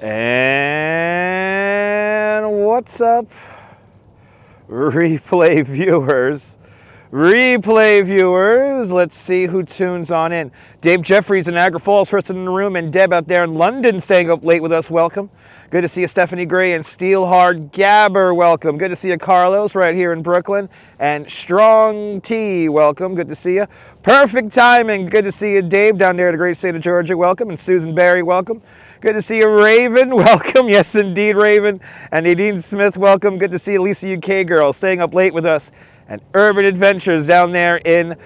And what's up, replay viewers? Let's see who tunes on in. Dave Jeffries in Niagara Falls, first in the room, and Deb out there in London staying up late with us, welcome. Good to see you, Stephanie Gray and Steelhard Gabber, welcome. Good to see you, Carlos, right here in Brooklyn. And Strong T, welcome. Good to see you. Perfect timing. Good to see you, Dave, down there in the great state of Georgia, welcome. And Susan Barry, welcome. Good to see you, Raven. Welcome. Yes, indeed, Raven. And Nadine Smith, welcome. Good to see you, Lisa UK Girl, staying up late with us. And Urban Adventures down there in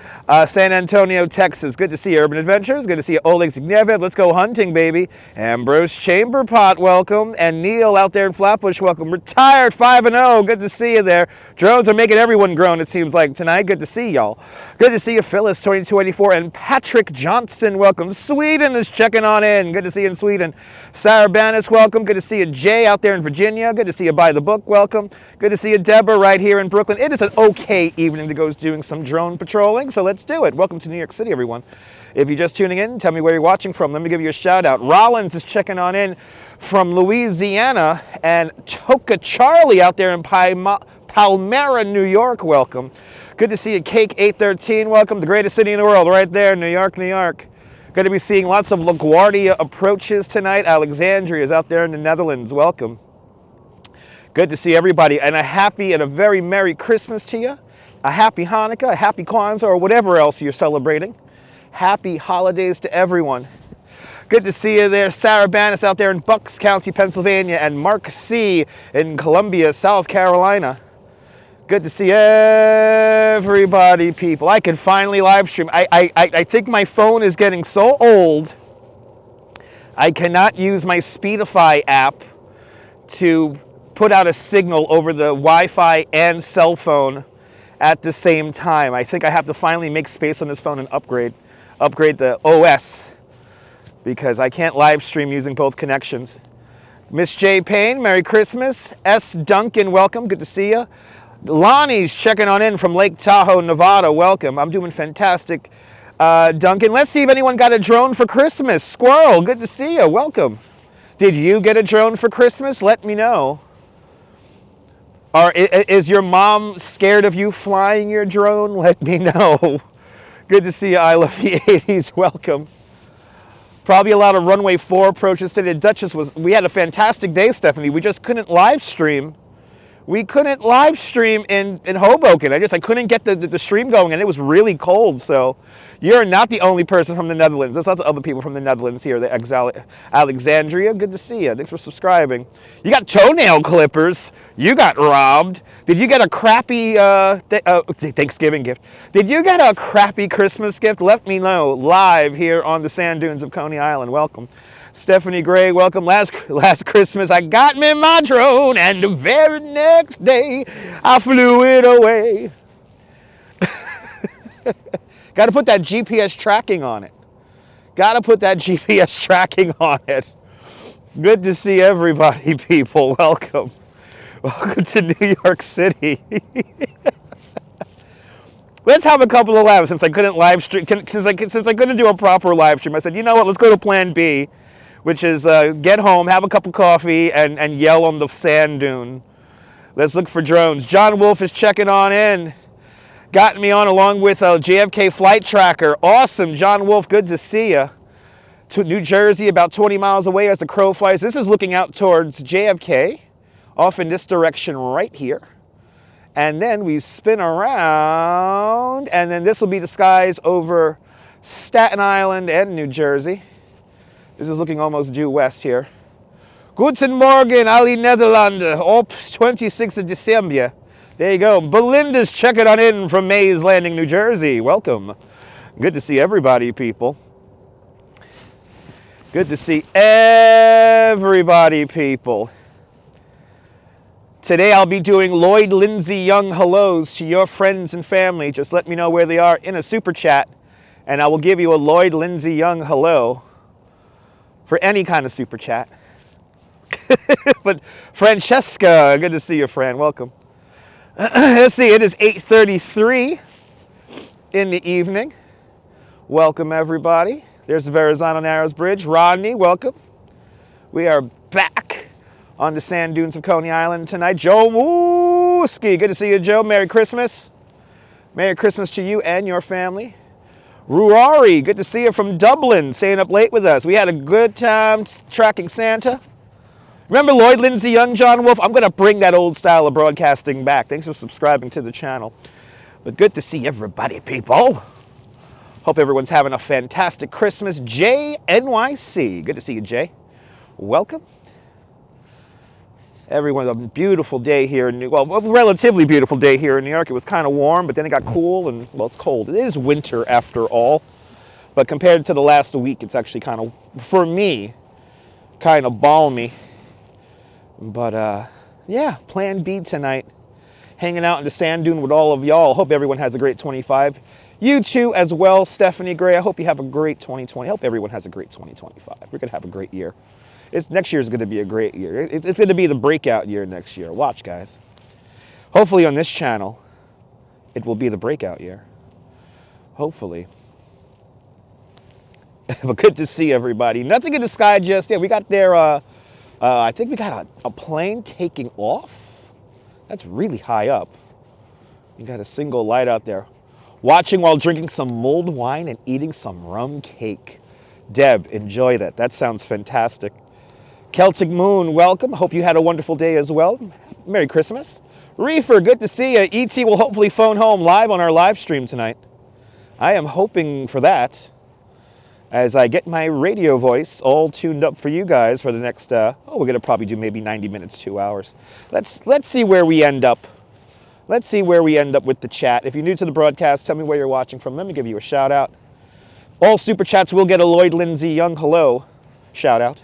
San Antonio, Texas. Good to see you, Urban Adventures. Good to see you, Oleg Zignev. Let's go hunting, baby. Ambrose Chamberpot, welcome. And Neil out there in Flatbush, welcome. Retired 5-0. Good to see you there. Drones are making everyone groan, it seems like, tonight. Good to see y'all. Good to see you, Phyllis, 2284. And Patrick Johnson, welcome. Sweden is checking on in. Good to see you in Sweden. Sarah Banis, welcome. Good to see you, Jay, out there in Virginia. Good to see you, By the Book, welcome. Good to see you, Deborah, right here in Brooklyn. It is an okay evening to go doing some drone patrolling, so let's do it. Welcome to New York City, everyone. If you're just tuning in, tell me where you're watching from. Let me give you a shout out. Rollins is checking on in from Louisiana, and Toka Charlie out there in Palmyra, New York, welcome. Good to see you, Cake 813, welcome. The greatest city in the world, right there, New York, New York. Going to be seeing lots of LaGuardia approaches tonight. Alexandria is out there in the Netherlands, welcome. Good to see everybody, and a happy and a very Merry Christmas to you. A happy Hanukkah, a happy Kwanzaa, or whatever else you're celebrating. Happy holidays to everyone. Good to see you there, Sarah Banis out there in Bucks County, Pennsylvania, and Mark C. in Columbia, South Carolina. Good to see everybody, people. I can finally live stream. I think my phone is getting so old, I cannot use my Speedify app to put out a signal over the Wi-Fi and cell phone at the same time. I think I have to finally make space on this phone and upgrade the OS, because I can't live stream using both connections. Miss J. Payne, Merry Christmas. S. Duncan, welcome. Good to see you. Lonnie's checking on in from Lake Tahoe, Nevada. Welcome. I'm doing fantastic, Duncan. Let's see if anyone got a drone for Christmas. Squirrel, good to see you. Welcome. Did you get a drone for Christmas? Let me know. Or is your mom scared of you flying your drone? Let me know. Good to see you. I love the 80s. Welcome. Probably a lot of runway 4 approaches today. Duchess we had a fantastic day, Stephanie. We just couldn't live stream. We couldn't live stream in Hoboken. I couldn't get the stream going, and it was really cold. So you're not the only person from the Netherlands. There's lots of other people from the Netherlands here. Alexandria, good to see you. Thanks for subscribing. You got toenail clippers. You got robbed. Did you get a crappy Thanksgiving gift? Did you get a crappy Christmas gift? Let me know live here on the sand dunes of Cony Island. Welcome. Stephanie Gray, welcome. Last Christmas, I got me my drone, and the very next day, I flew it away. Got to put that GPS tracking on it. Got to put that GPS tracking on it. Good to see everybody, people. Welcome. Welcome to New York City. Let's have a couple of lives since I couldn't live stream. Since I couldn't do a proper live stream, I said, you know what? Let's go to Plan B, which is get home, have a cup of coffee, and yell on the sand dune. Let's look for drones. John Wolf is checking on in. Got me on along with a JFK flight tracker. Awesome, John Wolf, good to see you. To New Jersey, about 20 miles away as the crow flies. This is looking out towards JFK, off in this direction right here. And then we spin around, and then this will be the skies over Staten Island and New Jersey. This is looking almost due west here. Guten Morgen, alle Nederlanden, op 26th of December. There you go. Belinda's checking on in from Mays Landing, New Jersey. Welcome. Good to see everybody, people. Good to see everybody, people. Today I'll be doing Lloyd Lindsay Young hellos to your friends and family. Just let me know where they are in a super chat, and I will give you a Lloyd Lindsay Young hello for any kind of super chat. But Francesca, good to see you, Fran. Welcome. Let's see, it is 8:33 in the evening. Welcome, everybody. There's the Verrazzano Narrows Bridge. Rodney, welcome. We are back on the sand dunes of Cony Island tonight. Joe Wooski, good to see you, Joe. Merry Christmas. Merry Christmas to you and your family. Ruari, good to see you from Dublin, staying up late with us. We had a good time tracking Santa. Remember Lloyd Lindsay Young, John Wolf? I'm going to bring that old style of broadcasting back. Thanks for subscribing to the channel. But good to see everybody, people. Hope everyone's having a fantastic Christmas. Jay, NYC. Good to see you, Jay. Welcome. Everyone, a beautiful day here in a relatively beautiful day here in New York. It was kind of warm, but then it got cool and, well, it's cold. It is winter after all. But compared to the last week, it's actually kind of, for me, kind of balmy. But, yeah, Plan B tonight. Hanging out in the sand dune with all of y'all. Hope everyone has a great 25. You too as well, Stephanie Gray. I hope you have a great 2020. I hope everyone has a great 2025. We're going to have a great year. Next year is going to be a great year. It's going to be the breakout year next year. Watch, guys. Hopefully on this channel, it will be the breakout year. Hopefully. But good to see everybody. Nothing in the sky just yet. We got there, I think we got a plane taking off. That's really high up. You got a single light out there. Watching while drinking some mulled wine and eating some rum cake. Deb, enjoy that. That sounds fantastic. Celtic Moon, welcome. Hope you had a wonderful day as well. Merry Christmas. Reefer, good to see you. E.T. will hopefully phone home live on our live stream tonight. I am hoping for that as I get my radio voice all tuned up for you guys for the next, we're going to probably do maybe 90 minutes, 2 hours. Let's see where we end up. Let's see where we end up with the chat. If you're new to the broadcast, tell me where you're watching from. Let me give you a shout out. All super chats will get a Lloyd Lindsay Young hello shout out.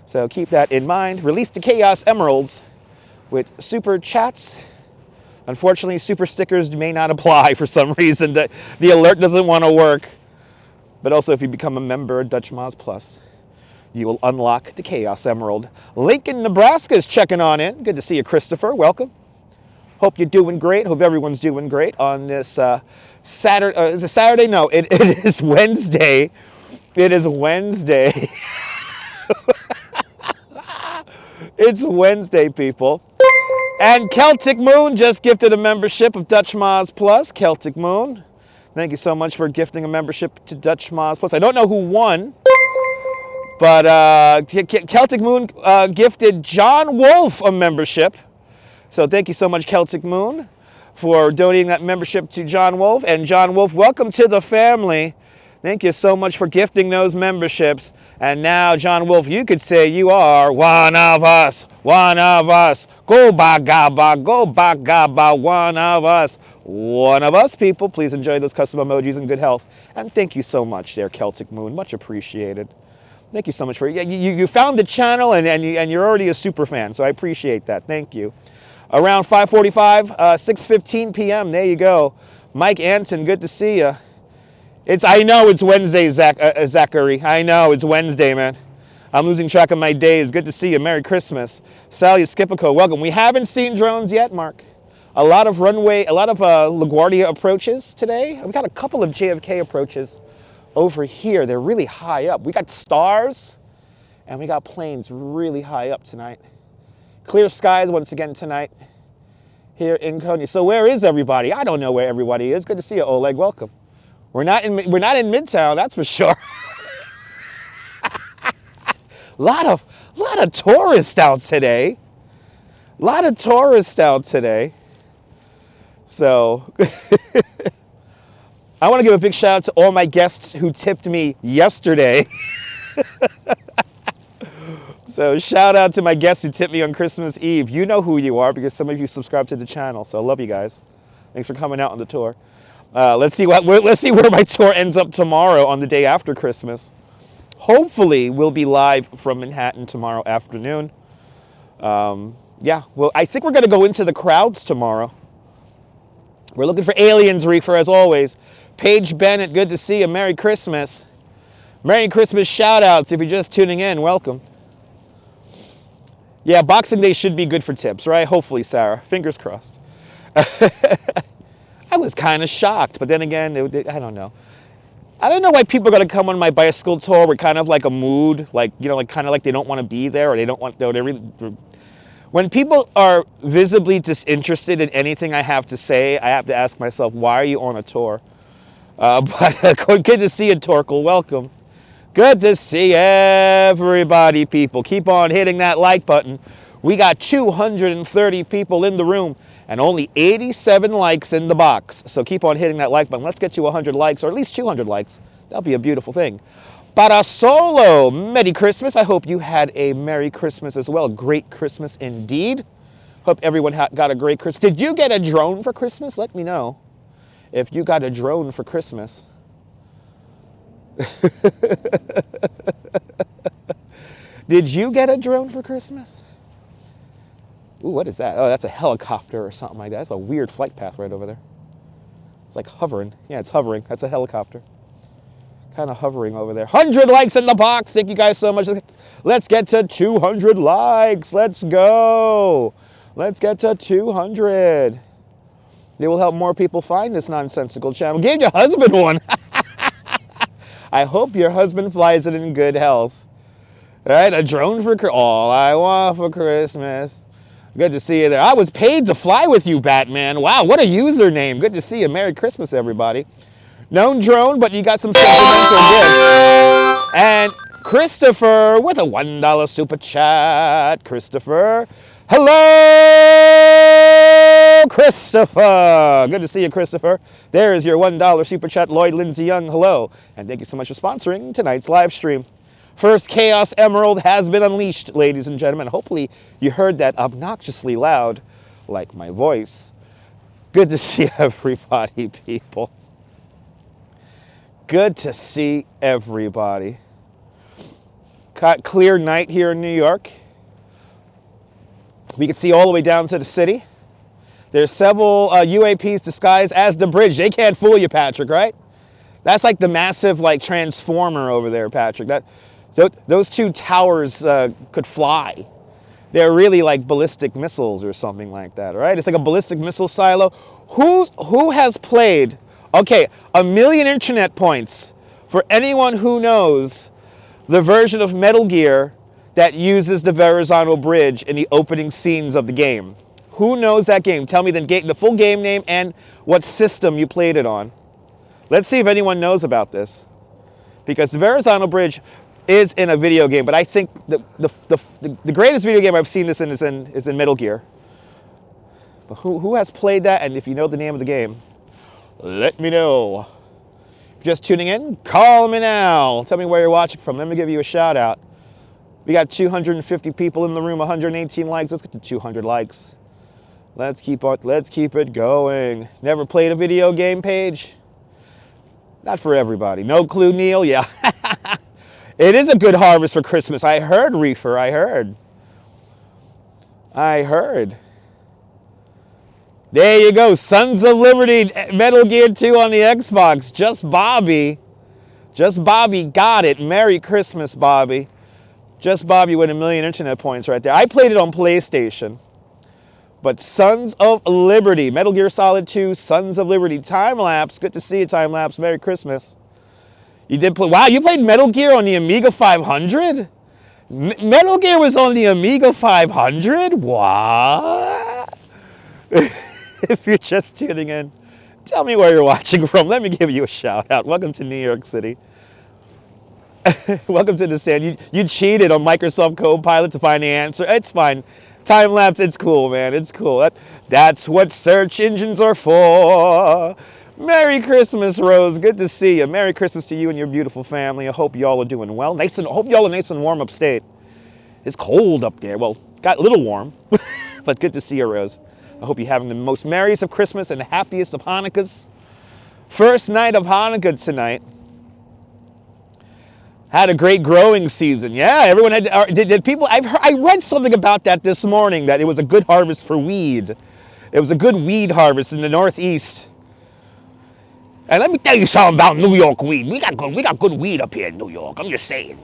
So keep that in mind. Release the Chaos Emeralds with super chats. Unfortunately, super stickers may not apply for some reason. The alert doesn't want to work. But also, if you become a member of Dutch Moz Plus, you will unlock the Chaos Emerald. Lincoln, Nebraska is checking on in. Good to see you, Christopher. Welcome. Hope you're doing great. Hope everyone's doing great on this Saturday. Is it Saturday? No, it is Wednesday. It is Wednesday. It's Wednesday, people. And Celtic Moon just gifted a membership of Dutch Moz Plus. Celtic Moon, thank you so much for gifting a membership to Dutch Moz Plus. I don't know who won, but Celtic Moon gifted John Wolf a membership. So thank you so much, Celtic Moon, for donating that membership to John Wolf. And John Wolf, welcome to the family. Thank you so much for gifting those memberships. And now, John Wolf, you could say you are one of us, one of us. Go bagaba, go bagaba, one of us. One of us, people. Please enjoy those custom emojis in good health. And thank you so much there, Celtic Moon. Much appreciated. Thank you so much for it. You found the channel and you're already a super fan, so I appreciate that. Thank you. Around 5:45, 6:15 p.m. There you go. Mike Anton, good to see you. I know it's Wednesday, Zachary. I know it's Wednesday, man. I'm losing track of my days. Good to see you. Merry Christmas. Sally Skipico, welcome. We haven't seen drones yet, Mark. A lot of LaGuardia approaches today. We've got a couple of JFK approaches over here. They're really high up. We got stars and we got planes really high up tonight. Clear skies once again tonight here in Cony. So where is everybody? I don't know where everybody is. Good to see you, Oleg. Welcome. We're not in Midtown, that's for sure. lot of tourists out today. A lot of tourists out today. So I want to give a big shout out to all my guests who tipped me yesterday. So shout out to my guests who tipped me on Christmas Eve. You know who you are because some of you subscribe to the channel. So I love you guys. Thanks for coming out on the tour. Let's see where my tour ends up tomorrow on the day after Christmas. Hopefully, we'll be live from Manhattan tomorrow afternoon. Yeah, well, I think we're going to go into the crowds tomorrow. We're looking for aliens, Reefer, as always. Paige Bennett, good to see you. Merry Christmas. Merry Christmas shout-outs. If you're just tuning in, welcome. Yeah, Boxing Day should be good for tips, right? Hopefully, Sarah. Fingers crossed. I was kind of shocked, but then again, I don't know. I don't know why people are going to come on my bicycle tour with kind of like a mood, like, you know, like kind of like they don't want to be there, or they don't want, they really, when people are visibly disinterested in anything I have to say, I have to ask myself, why are you on a tour? But good to see you, Torkel. Welcome. Good to see everybody, people. Keep on hitting that like button. We got 230 people in the room and only 87 likes in the box. So keep on hitting that like button. Let's get you 100 likes, or at least 200 likes. That'll be a beautiful thing. Para Solo, Merry Christmas. I hope you had a Merry Christmas as well. Great Christmas indeed. Hope everyone got a great Christmas. Did you get a drone for Christmas? Let me know if you got a drone for Christmas. Did you get a drone for Christmas? Ooh, what is that? Oh, that's a helicopter or something like that. That's a weird flight path right over there. It's like hovering. Yeah, it's hovering. That's a helicopter. Kind of hovering over there. 100 likes in the box. Thank you guys so much. Let's get to 200 likes. Let's go. Let's get to 200. It will help more people find this nonsensical channel. Gave your husband one. I hope your husband flies it in good health. All right, a drone for all I want for Christmas. Good to see you there. I was paid to fly with you, Batman. Wow, what a username. Good to see you. Merry Christmas, everybody. Known drone, but you got some sentimental gifts. And Christopher with a $1 super chat. Christopher. Hello, Christopher. Good to see you, Christopher. There is your $1 super chat. Lloyd Lindsay Young, hello. And thank you so much for sponsoring tonight's live stream. First Chaos Emerald has been unleashed, ladies and gentlemen. Hopefully you heard that obnoxiously loud, like my voice. Good to see everybody, people. Good to see everybody. Got clear night here in New York. We can see all the way down to the city. There's several UAPs disguised as the bridge. They can't fool you, Patrick, right? That's like the massive like transformer over there, Patrick. Those two towers could fly. They're really like ballistic missiles or something like that, right? It's like a ballistic missile silo. Who has played? Okay, 1 million internet points for anyone who knows the version of Metal Gear that uses the Verrazzano bridge in the opening scenes of the game. Who knows that game? Tell me the full game name and what system you played it on. Let's see if anyone knows about this. Because the Verrazzano bridge is in a video game, but I think the greatest video game I've seen this in is in Metal Gear. But who has played that? And if you know the name of the game, let me know. If you're just tuning in, call me now. Tell me where you're watching from. Let me give you a shout out. We got 250 people in the room, 118 likes. Let's get to 200 likes. Let's keep it going. Never played a video game, Paige? Not for everybody. No clue, Neil? Yeah. It is a good harvest for Christmas. I heard, Reefer. I heard. There you go. Sons of Liberty, Metal Gear 2 on the Xbox. Just Bobby got it. Merry Christmas, Bobby. Just Bobby with 1 million internet points right there. I played it on PlayStation. But Sons of Liberty, Metal Gear Solid 2, Sons of Liberty, time-lapse. Good to see you, time-lapse. Merry Christmas. You did play, wow, you played Metal Gear on the Amiga 500? Metal Gear was on the Amiga 500? What? If you're just tuning in, tell me where you're watching from. Let me give you a shout out. Welcome to New York City. Welcome to the stand. You cheated on Microsoft Copilot to find the answer. It's fine. Time lapse, it's cool, man. It's cool. That's what search engines are for. Merry Christmas, Rose. Good to see you. Merry Christmas to you and your beautiful family. I hope y'all are doing well. Hope y'all are nice and warm upstate. It's cold up there. Well, got a little warm, but good to see you, Rose. I hope you're having the most merriest of Christmas and the happiest of Hanukkahs. First night of Hanukkah tonight. Had a great growing season. Yeah, everyone had. Did people? I read something about that this morning. That it was a good harvest for weed. It was a good weed harvest in the Northeast. And let me tell you something about New York weed. We got good weed up here in New York. I'm just saying.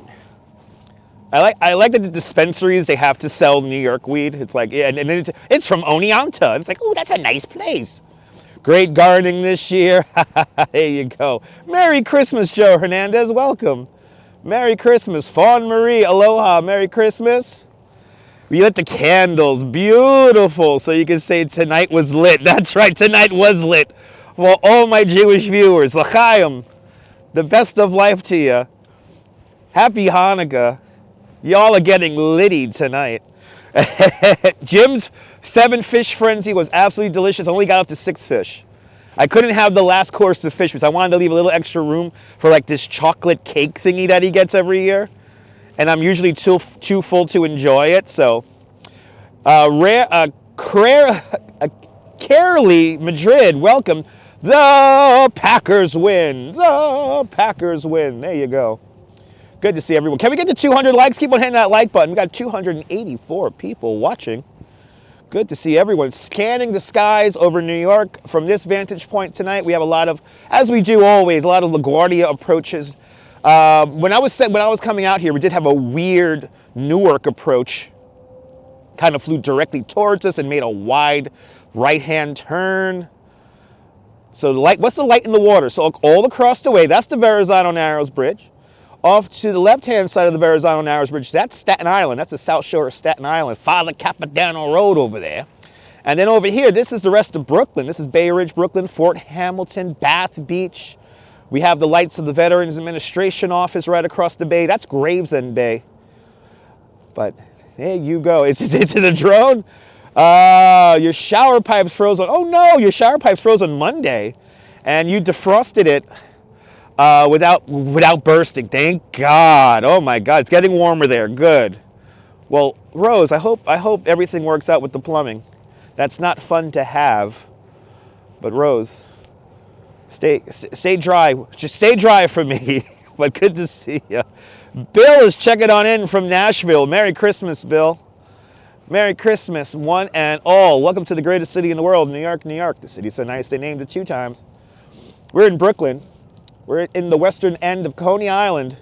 I like that the dispensaries, they have to sell New York weed. It's like, yeah, and it's from Oneonta. It's like, oh, that's a nice place. Great gardening this year. There you go. Merry Christmas, Joe Hernandez. Welcome. Merry Christmas. Fawn Marie, aloha. Merry Christmas. We lit the candles. Beautiful. So you can say tonight was lit. That's right. Tonight was lit. For all my Jewish viewers. L'chaim. The best of life to you. Happy Hanukkah. Y'all are getting litty tonight. Jim's 7-fish frenzy was absolutely delicious. I only got up to 6 fish. I couldn't have the last course of fish because I wanted to leave a little extra room for like this chocolate cake thingy that he gets every year. And I'm usually too full to enjoy it. So, Carly Madrid, welcome. The Packers win. The Packers win. There you go. Good to see everyone. Can we get to 200 likes? Keep on hitting that like button. We got 284 people watching. Good to see everyone. Scanning the skies over New York from this vantage point tonight. We have a lot of, as we do always, a lot of LaGuardia approaches. When I was coming out here, we did have a weird Newark approach. Kind of flew directly towards us and made a wide right-hand turn. So the light, what's the light in the water? So all across the way, that's the Verrazzano Narrows Bridge. Off to the left-hand side of the Verrazzano Narrows Bridge, that's Staten Island. That's the South Shore of Staten Island. Father Capodanno Road over there. And then over here, this is the rest of Brooklyn. This is Bay Ridge, Brooklyn, Fort Hamilton, Bath Beach. We have the lights of the Veterans Administration Office right across the bay. That's Gravesend Bay. But there you go. Is it the drone? Your shower pipe's frozen. Oh no, your shower pipe's frozen Monday. And you defrosted it. Without bursting. Thank God. Oh my God, it's getting warmer there. Good. Well, Rose, I hope everything works out with the plumbing. That's not fun to have. But Rose, stay dry. Just stay dry for me. But good to see you. Bill is checking on in from Nashville. Merry Christmas, Bill. Merry Christmas, one and all. Welcome to the greatest city in the world, New York, New York. The city's so nice they named it 2 times. We're in Brooklyn. We're in the western end of Cony Island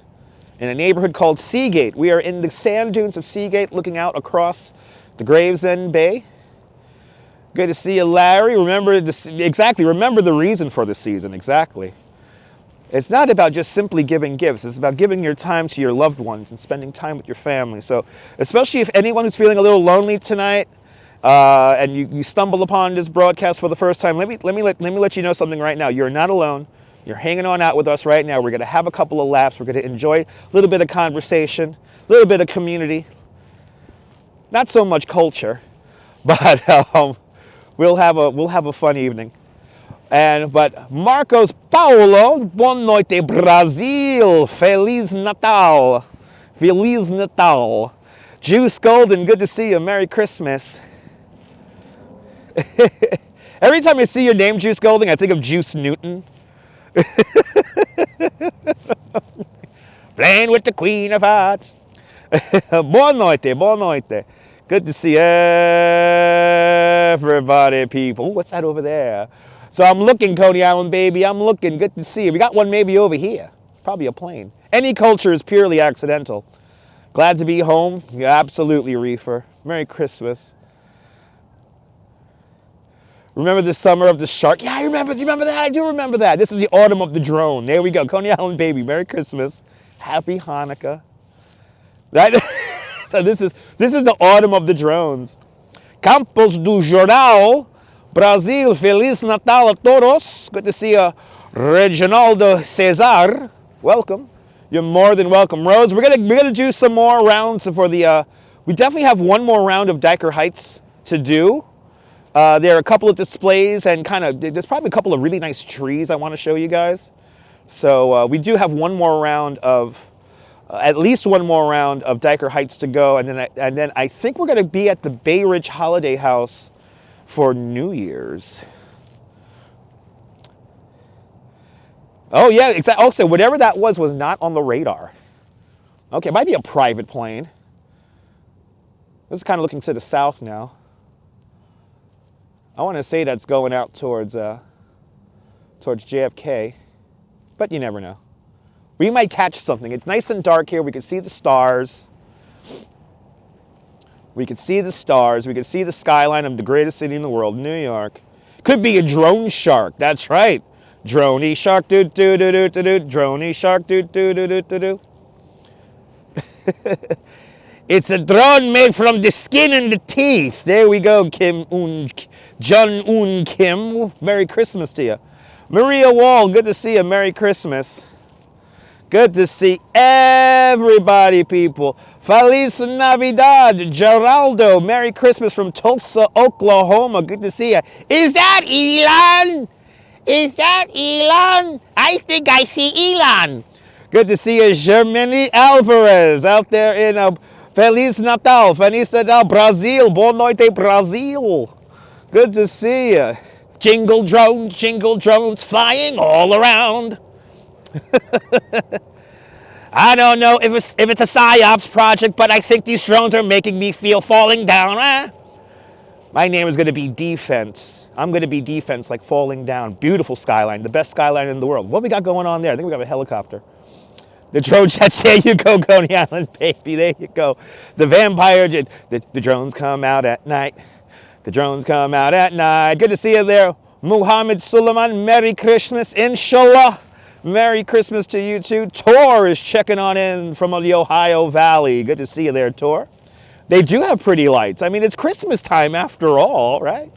in a neighborhood called Seagate. We are in the sand dunes of Seagate looking out across the Gravesend Bay. Good to see you, Larry. Remember the reason for the season, exactly. It's not about just simply giving gifts. It's about giving your time to your loved ones and spending time with your family. So especially if anyone who's feeling a little lonely tonight and you stumble upon this broadcast for the first time, let me let you know something right now. You're not alone. You're hanging on out with us right now. We're going to have a couple of laughs. We're going to enjoy a little bit of conversation, a little bit of community. Not so much culture, but we'll have a fun evening. But Marcos Paulo, Boa noite Brazil, Feliz Natal, Feliz Natal. Juice Golden, good to see you. Merry Christmas. Every time I see your name, Juice Golden, I think of Juice Newton. Playing with the Queen of Hearts. Boa noite, boa noite. Good to see everybody, people. What's that over there? So I'm looking, Cony Island, baby. I'm looking. Good to see you. We got one maybe over here. Probably a plane. Any culture is purely accidental. Glad to be home. Yeah, absolutely, Reefer. Merry Christmas. Remember the summer of the shark? Yeah, I remember. Do you remember that? I do remember that. This is the autumn of the drone. There we go. Cony Island, baby. Merry Christmas. Happy Hanukkah. Right? So this is the autumn of the drones. Campos do Jornal, Brazil. Feliz Natal a todos. Good to see you, Reginaldo Cesar. Welcome. You're more than welcome, Rose. We're gonna do some more rounds for the. We definitely have one more round of Dyker Heights to do. There are a couple of displays and there's probably a couple of really nice trees I want to show you guys. So we do have one more round of, at least one more round of Dyker Heights to go, and then I think we're going to be at the Bay Ridge Holiday House for New Year's. Oh yeah, exactly. Also, whatever that was not on the radar. Okay, it might be a private plane. This is kind of looking to the south now. I want to say that's going out towards JFK, but you never know. We might catch something. It's nice and dark here. We can see the stars. We can see the stars. We can see the skyline of the greatest city in the world, New York. Could be a drone shark. That's right. Droney shark, do do do do do do. Droney shark, do do do do do do. It's a drone made from the skin and the teeth. There we go, John Un Kim. Merry Christmas to you. Maria Wall, good to see you. Merry Christmas. Good to see everybody, people. Feliz Navidad, Geraldo. Merry Christmas from Tulsa, Oklahoma. Good to see you. Is that Elon? Is that Elon? I think I see Elon. Good to see you, Germany Alvarez, out there in Feliz Natal, Feliz Natal, Brazil. Boa noite, Brazil. Good to see you. Jingle drones flying all around. I don't know if it's a PSYOPs project, but I think these drones are making me feel falling down. My name is going to be Defense. I'm going to be Defense, like falling down. Beautiful skyline, the best skyline in the world. What we got going on there? I think we got a helicopter. The drone jets, there you go, Cony Island, baby, there you go. The vampire jet, the drones come out at night. The drones come out at night. Good to see you there, Muhammad Suleiman. Merry Christmas, inshallah. Merry Christmas to you too. Tor is checking on in from the Ohio Valley. Good to see you there, Tor. They do have pretty lights. I mean, it's Christmas time after all, right?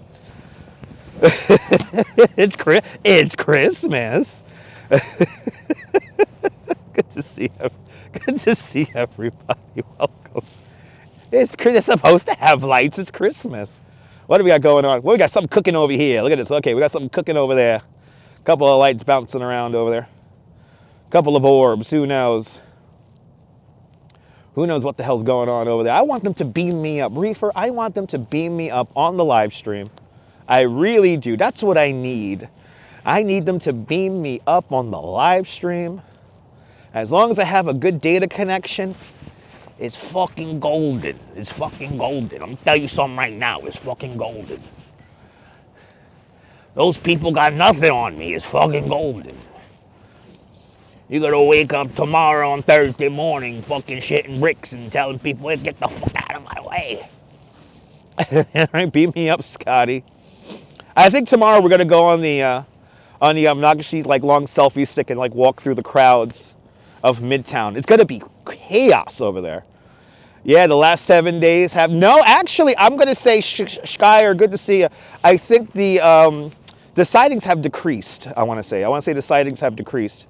It's Christmas. Good to see you. Good to see everybody. Welcome. It's supposed to have lights. It's Christmas. What do we got going on? Well, we got something cooking over here. Look at this. Okay, we got something cooking over there. A couple of lights bouncing around over there. A couple of orbs. Who knows? Who knows what the hell's going on over there? I want them to beam me up. Reefer, I want them to beam me up on the live stream. I really do. That's what I need. I need them to beam me up on the live stream. As long as I have a good data connection, it's fucking golden. It's fucking golden. I'm gonna tell you something right now. It's fucking golden. Those people got nothing on me. It's fucking golden. You gotta wake up tomorrow on Thursday morning fucking shitting bricks and telling people, hey, get the fuck out of my way. All right, beat me up, Scotty. I think tomorrow we're gonna go on the obnoxiously like long selfie stick and like walk through the crowds of Midtown. It's gonna be chaos over there. Yeah, the last 7 days have actually I'm gonna say Skyer, good to see you. I think the sightings have decreased. I want to say the sightings have decreased.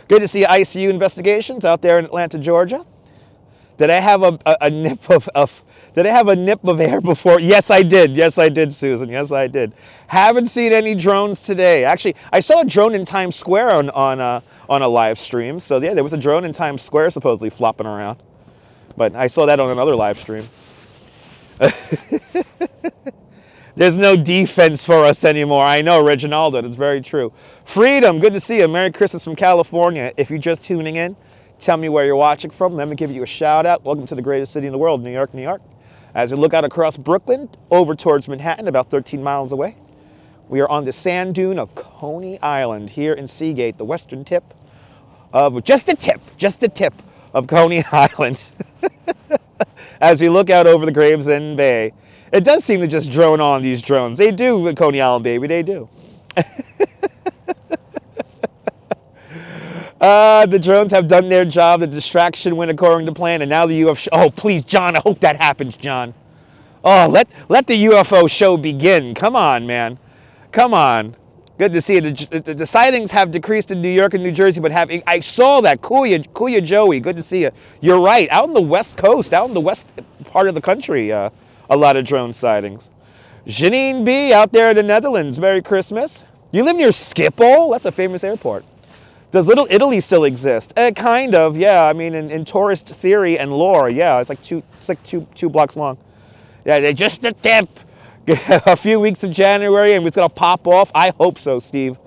Good to see ICU investigations out there in Atlanta, Georgia. Did I have a nip of did I have a nip of air before? Yes, I did. Yes, I did, Susan. Yes, I did. Haven't seen any drones today. Actually, I saw a drone in Times Square on a live stream. So yeah, there was a drone in Times Square supposedly flopping around. But I saw that on another live stream. There's no defense for us anymore. I know, Reginaldo. That's very true. Freedom, good to see you. Merry Christmas from California. If you're just tuning in, tell me where you're watching from. Let me give you a shout out. Welcome to the greatest city in the world, New York, New York. As we look out across Brooklyn, over towards Manhattan, about 13 miles away, we are on the sand dune of Cony Island here in Seagate, the western tip of, just a tip of Cony Island. As we look out over the Gravesend Bay. It does seem to just drone on these drones. They do, Cony Island, baby, they do. The drones have done their job. The distraction went according to plan, and now the UFO. Oh, please, John, I hope that happens, John. Oh, let the UFO show begin. Come on, man. Come on. Good to see you. The sightings have decreased in New York and New Jersey, but I saw that. Kuya Joey, good to see you. You're right. Out on the West Coast, out in the west part of the country, a lot of drone sightings. Janine B. out there in the Netherlands. Merry Christmas. You live near Schiphol? That's a famous airport. Does Little Italy still exist? Kind of, yeah. I mean, in tourist theory and lore, yeah. It's like two blocks long. Yeah, they're just a tip. A few weeks of January and it's gonna pop off. I hope so, Steve.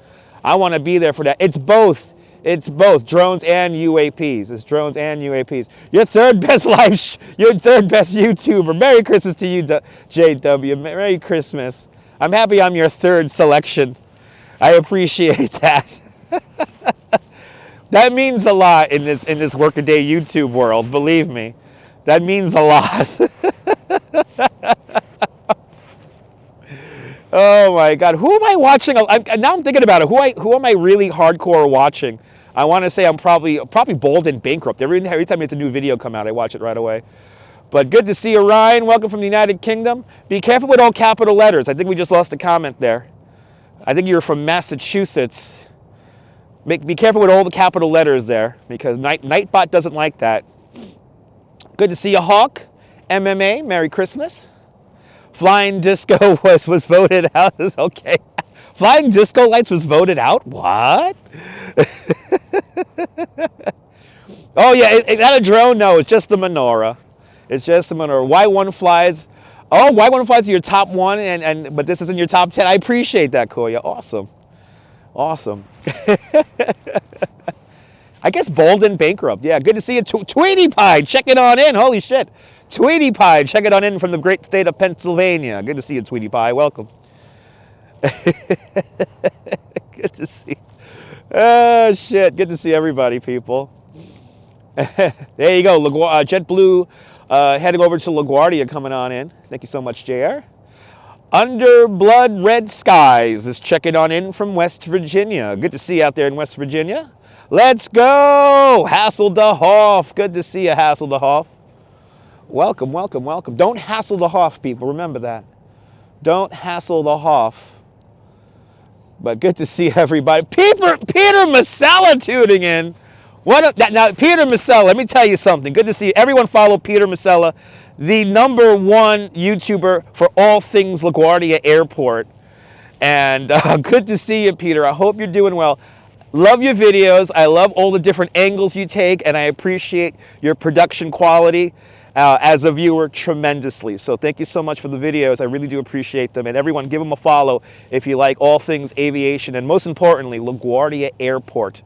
I want to be there for that. It's both. It's both drones and UAPs. It's drones and UAPs. Your third best your third best YouTuber. Merry Christmas to you, JW. Merry Christmas. I'm happy I'm your third selection. I appreciate that. That means a lot in this workaday YouTube world. Believe me, that means a lot. Oh my God, who am I watching? Now I'm thinking about it. Who am I really hardcore watching? I want to say I'm probably Bold and Bankrupt. Every time there's a new video come out, I watch it right away. But good to see you, Ryan. Welcome from the United Kingdom. Be careful with all capital letters. I think we just lost a comment there. I think you're from Massachusetts. Be careful with all the capital letters there, because Nightbot doesn't like that. Good to see you, Hawk. MMA, Merry Christmas. Flying Disco was voted out. Okay. Flying Disco Lights was voted out? What? Oh yeah, is that a drone? No, it's just the menorah. It's just the menorah. Y1 flies. Oh, Y1 flies to your top one, but this isn't your top 10. I appreciate that, Koya. Awesome. Awesome. I guess Bold and Bankrupt. Yeah, good to see you. Tweety Pie, check it on in. Holy shit. Tweety Pie, check it on in from the great state of Pennsylvania. Good to see you, Tweety Pie. Welcome. Good to see. Oh, shit. Good to see everybody, people. There you go. JetBlue heading over to LaGuardia coming on in. Thank you so much, JR. Under Blood Red Skies is checking on in from West Virginia. Good to see you out there in West Virginia. Let's go. Hassel the Hoff. Good to see you, Hassel the Hoff. Welcome, welcome, welcome. Don't hassle the Hoff, people. Remember that. Don't hassle the Hoff. But good to see everybody. Peter Masella tuning in. Now, Peter Masella, let me tell you something. Good to see you. Everyone follow Peter Masella, the #1 YouTuber for all things LaGuardia Airport. And good to see you, Peter. I hope you're doing well. Love your videos. I love all the different angles you take, and I appreciate your production quality as a viewer tremendously. So thank you so much for the videos. I really do appreciate them. And everyone, give them a follow if you like all things aviation, and most importantly, LaGuardia Airport.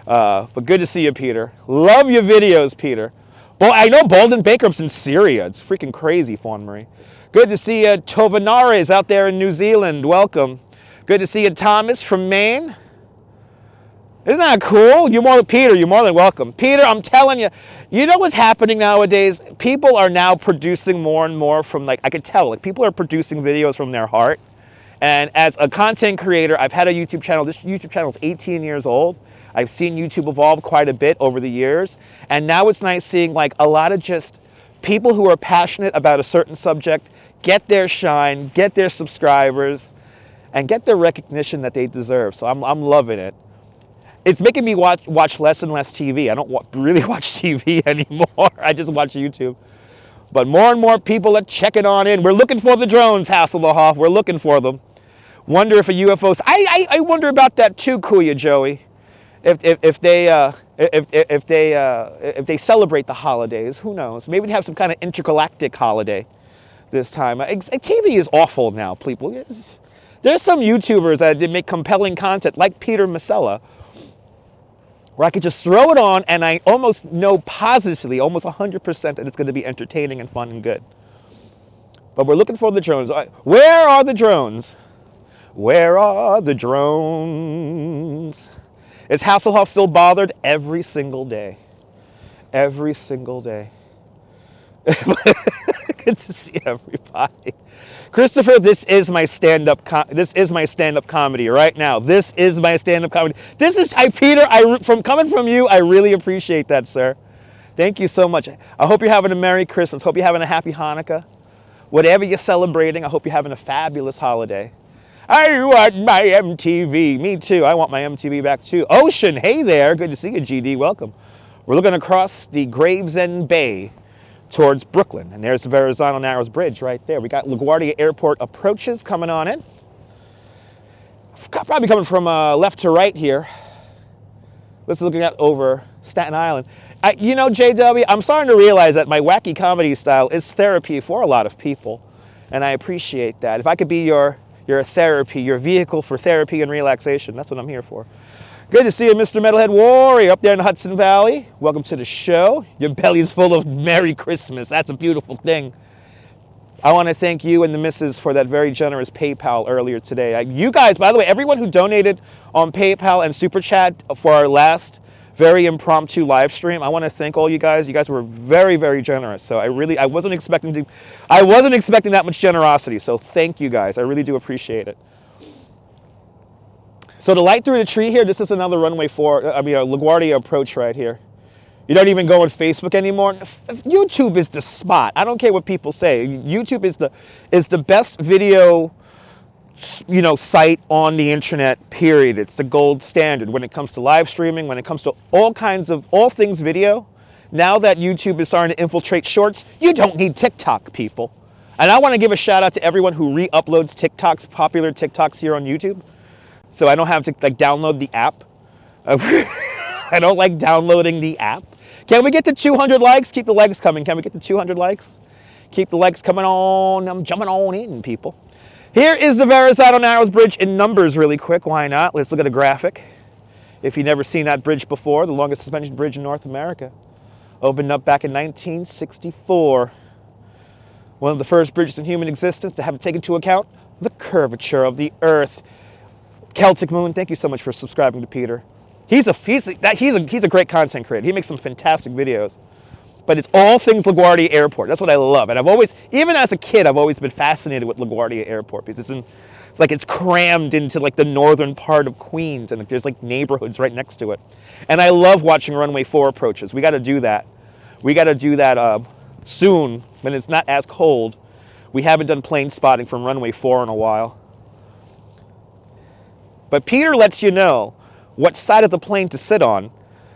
But good to see you, Peter. Love your videos, Peter. Well, I know Bold and Bankrupt's in Syria. It's freaking crazy, Fawn Marie. Good to see you, Tovanares out there in New Zealand. Welcome. Good to see you, Thomas from Maine. Isn't that cool? You're more than welcome. Peter, I'm telling you, you know what's happening nowadays? People are now producing more and more from, I could tell, people are producing videos from their heart. And as a content creator, I've had a YouTube channel. This YouTube channel is 18 years old. I've seen YouTube evolve quite a bit over the years. And now it's nice seeing a lot of just people who are passionate about a certain subject get their shine, get their subscribers, and get the recognition that they deserve. So I'm loving it. It's making me watch less and less TV. I don't really watch TV anymore. I just watch YouTube. But more and more people are checking on in. We're looking for the drones, Hasselhoff. We're looking for them. Wonder if a UFO's. I wonder about that too, Kuya Joey. If they celebrate the holidays, who knows? Maybe they have some kind of intergalactic holiday this time. TV is awful now, people. There's some YouTubers that make compelling content, like Peter Masella, where I could just throw it on and I almost know positively, almost 100%, that it's going to be entertaining and fun and good. But we're looking for the drones. Where are the drones? Where are the drones? Is Hasselhoff still bothered? Every single day. Every single day. Good to see everybody. Christopher, this is my stand-up comedy right now. This is my stand-up comedy. This is Peter. Coming from you, I really appreciate that, sir. Thank you so much. I hope you're having a Merry Christmas. Hope you're having a Happy Hanukkah. Whatever you're celebrating, I hope you're having a fabulous holiday. I want my MTV. Me too. I want my MTV back too. Ocean, hey there. Good to see you, GD. Welcome. We're looking across the Gravesend Bay towards Brooklyn. And there's the Verrazzano Narrows Bridge right there. We got LaGuardia Airport approaches coming on in. Probably coming from left to right here. This is looking at over Staten Island. You know, JW, I'm starting to realize that my wacky comedy style is therapy for a lot of people. And I appreciate that. If I could be your therapy, your vehicle for therapy and relaxation, that's what I'm here for. Good to see you, Mr. Metalhead Warrior, up there in the Hudson Valley. Welcome to the show. Your belly's full of Merry Christmas. That's a beautiful thing. I want to thank you and the missus for that very generous PayPal earlier today. You guys, by the way, everyone who donated on PayPal and Super Chat for our last very impromptu live stream. I want to thank all you guys. You guys were very, very generous. So I wasn't expecting that much generosity. So thank you guys. I really do appreciate it. So the light through the tree here, this is another runway 4, a LaGuardia approach right here. You don't even go on Facebook anymore. YouTube is the spot. I don't care what people say. YouTube is the best video, site on the internet, period. It's the gold standard when it comes to live streaming, when it comes to all things video. Now that YouTube is starting to infiltrate shorts, you don't need TikTok, people. And I want to give a shout out to everyone who re-uploads TikToks, popular TikToks here on YouTube. So I don't have to download the app. I don't like downloading the app. Can we get to 200 likes? Keep the legs coming. Can we get to 200 likes? Keep the legs coming on. I'm jumping on in, people. Here is the Verrazzano Narrows Bridge in numbers really quick. Why not? Let's look at a graphic. If you've never seen that bridge before, the longest suspension bridge in North America. Opened up back in 1964. One of the first bridges in human existence to have taken into account the curvature of the Earth. Celtic Moon, thank you so much for subscribing to Peter. He's a great content creator. He makes some fantastic videos. But it's all things LaGuardia Airport. That's what I love. And I've always, even as a kid, I've always been fascinated with LaGuardia Airport because it's crammed into the northern part of Queens, and there's neighborhoods right next to it. And I love watching runway 4 approaches. We got to do that. We got to do that soon when it's not as cold. We haven't done plane spotting from runway 4 in a while. But Peter lets you know what side of the plane to sit on,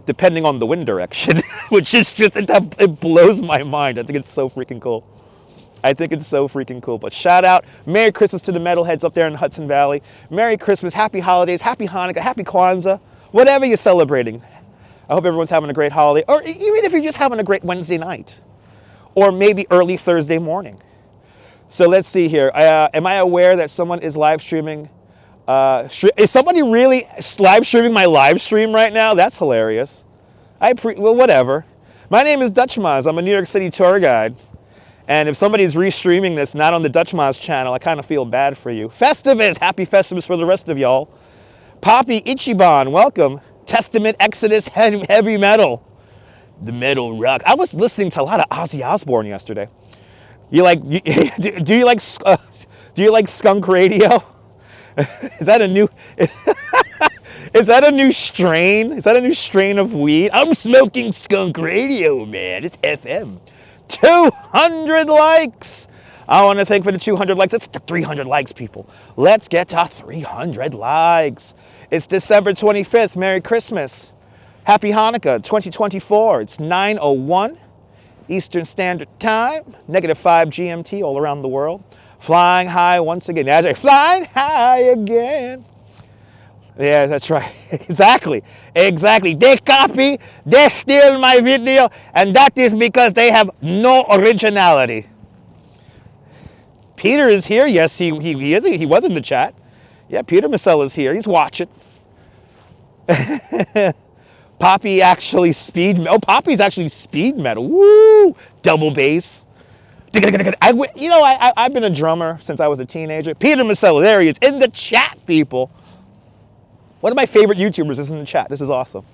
depending on the wind direction, which is it blows my mind. I think it's so freaking cool. But shout out, Merry Christmas to the metalheads up there in the Hudson Valley. Merry Christmas, Happy Holidays, Happy Hanukkah, Happy Kwanzaa, whatever you're celebrating. I hope everyone's having a great holiday, or even if you're just having a great Wednesday night, or maybe early Thursday morning. So let's see here. Am I aware that someone is live streaming? Is somebody really live streaming my live stream right now? That's hilarious. Well, whatever. My name is Dutch Maz. I'm a New York City tour guide. And if somebody's restreaming this not on the Dutch Maz channel, I kind of feel bad for you. Festivus! Happy Festivus for the rest of y'all. Poppy Ichiban, welcome. Testament, Exodus, heavy metal. The metal rock. I was listening to a lot of Ozzy Osbourne yesterday. Do you like skunk radio? Is that a new strain? Is that a new strain of weed? I'm smoking skunk radio, man. It's FM. 200 likes. I want to thank for the 200 likes. It's 300 likes, people. Let's get to 300 likes. It's December 25th. Merry Christmas. Happy Hanukkah 2024. It's 9:01 Eastern Standard Time. -5 GMT all around the world. Flying high once again. Flying high again. Yeah, that's right. Exactly. They copy, they steal my video, and that is because they have no originality. Peter is here. Yes, he is. He was in the chat. Yeah, Peter Masella is here. He's watching. Poppy actually Poppy's actually speed metal. Woo! Double bass. I've been a drummer since I was a teenager. Peter Masella, there he is, in the chat, people. One of my favorite YouTubers is in the chat. This is awesome.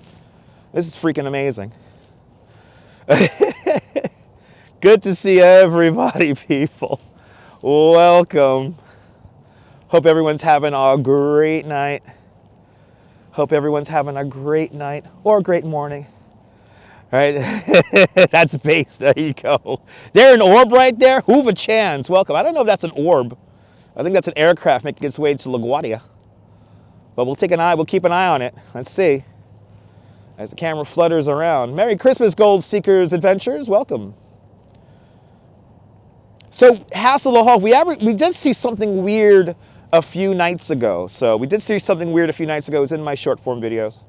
This is freaking amazing. Good to see everybody, people. Welcome. Hope everyone's having a great night. Hope everyone's having a great night or a great morning. All right, that's bass. There you go. There an orb right there? Who've a chance? Welcome. I don't know if that's an orb. I think that's an aircraft making its way to LaGuardia. But we'll keep an eye on it. Let's see. As the camera flutters around. Merry Christmas, Gold Seekers Adventures. Welcome. So, Hasselhoff, we did see something weird a few nights ago. It was in my short form videos.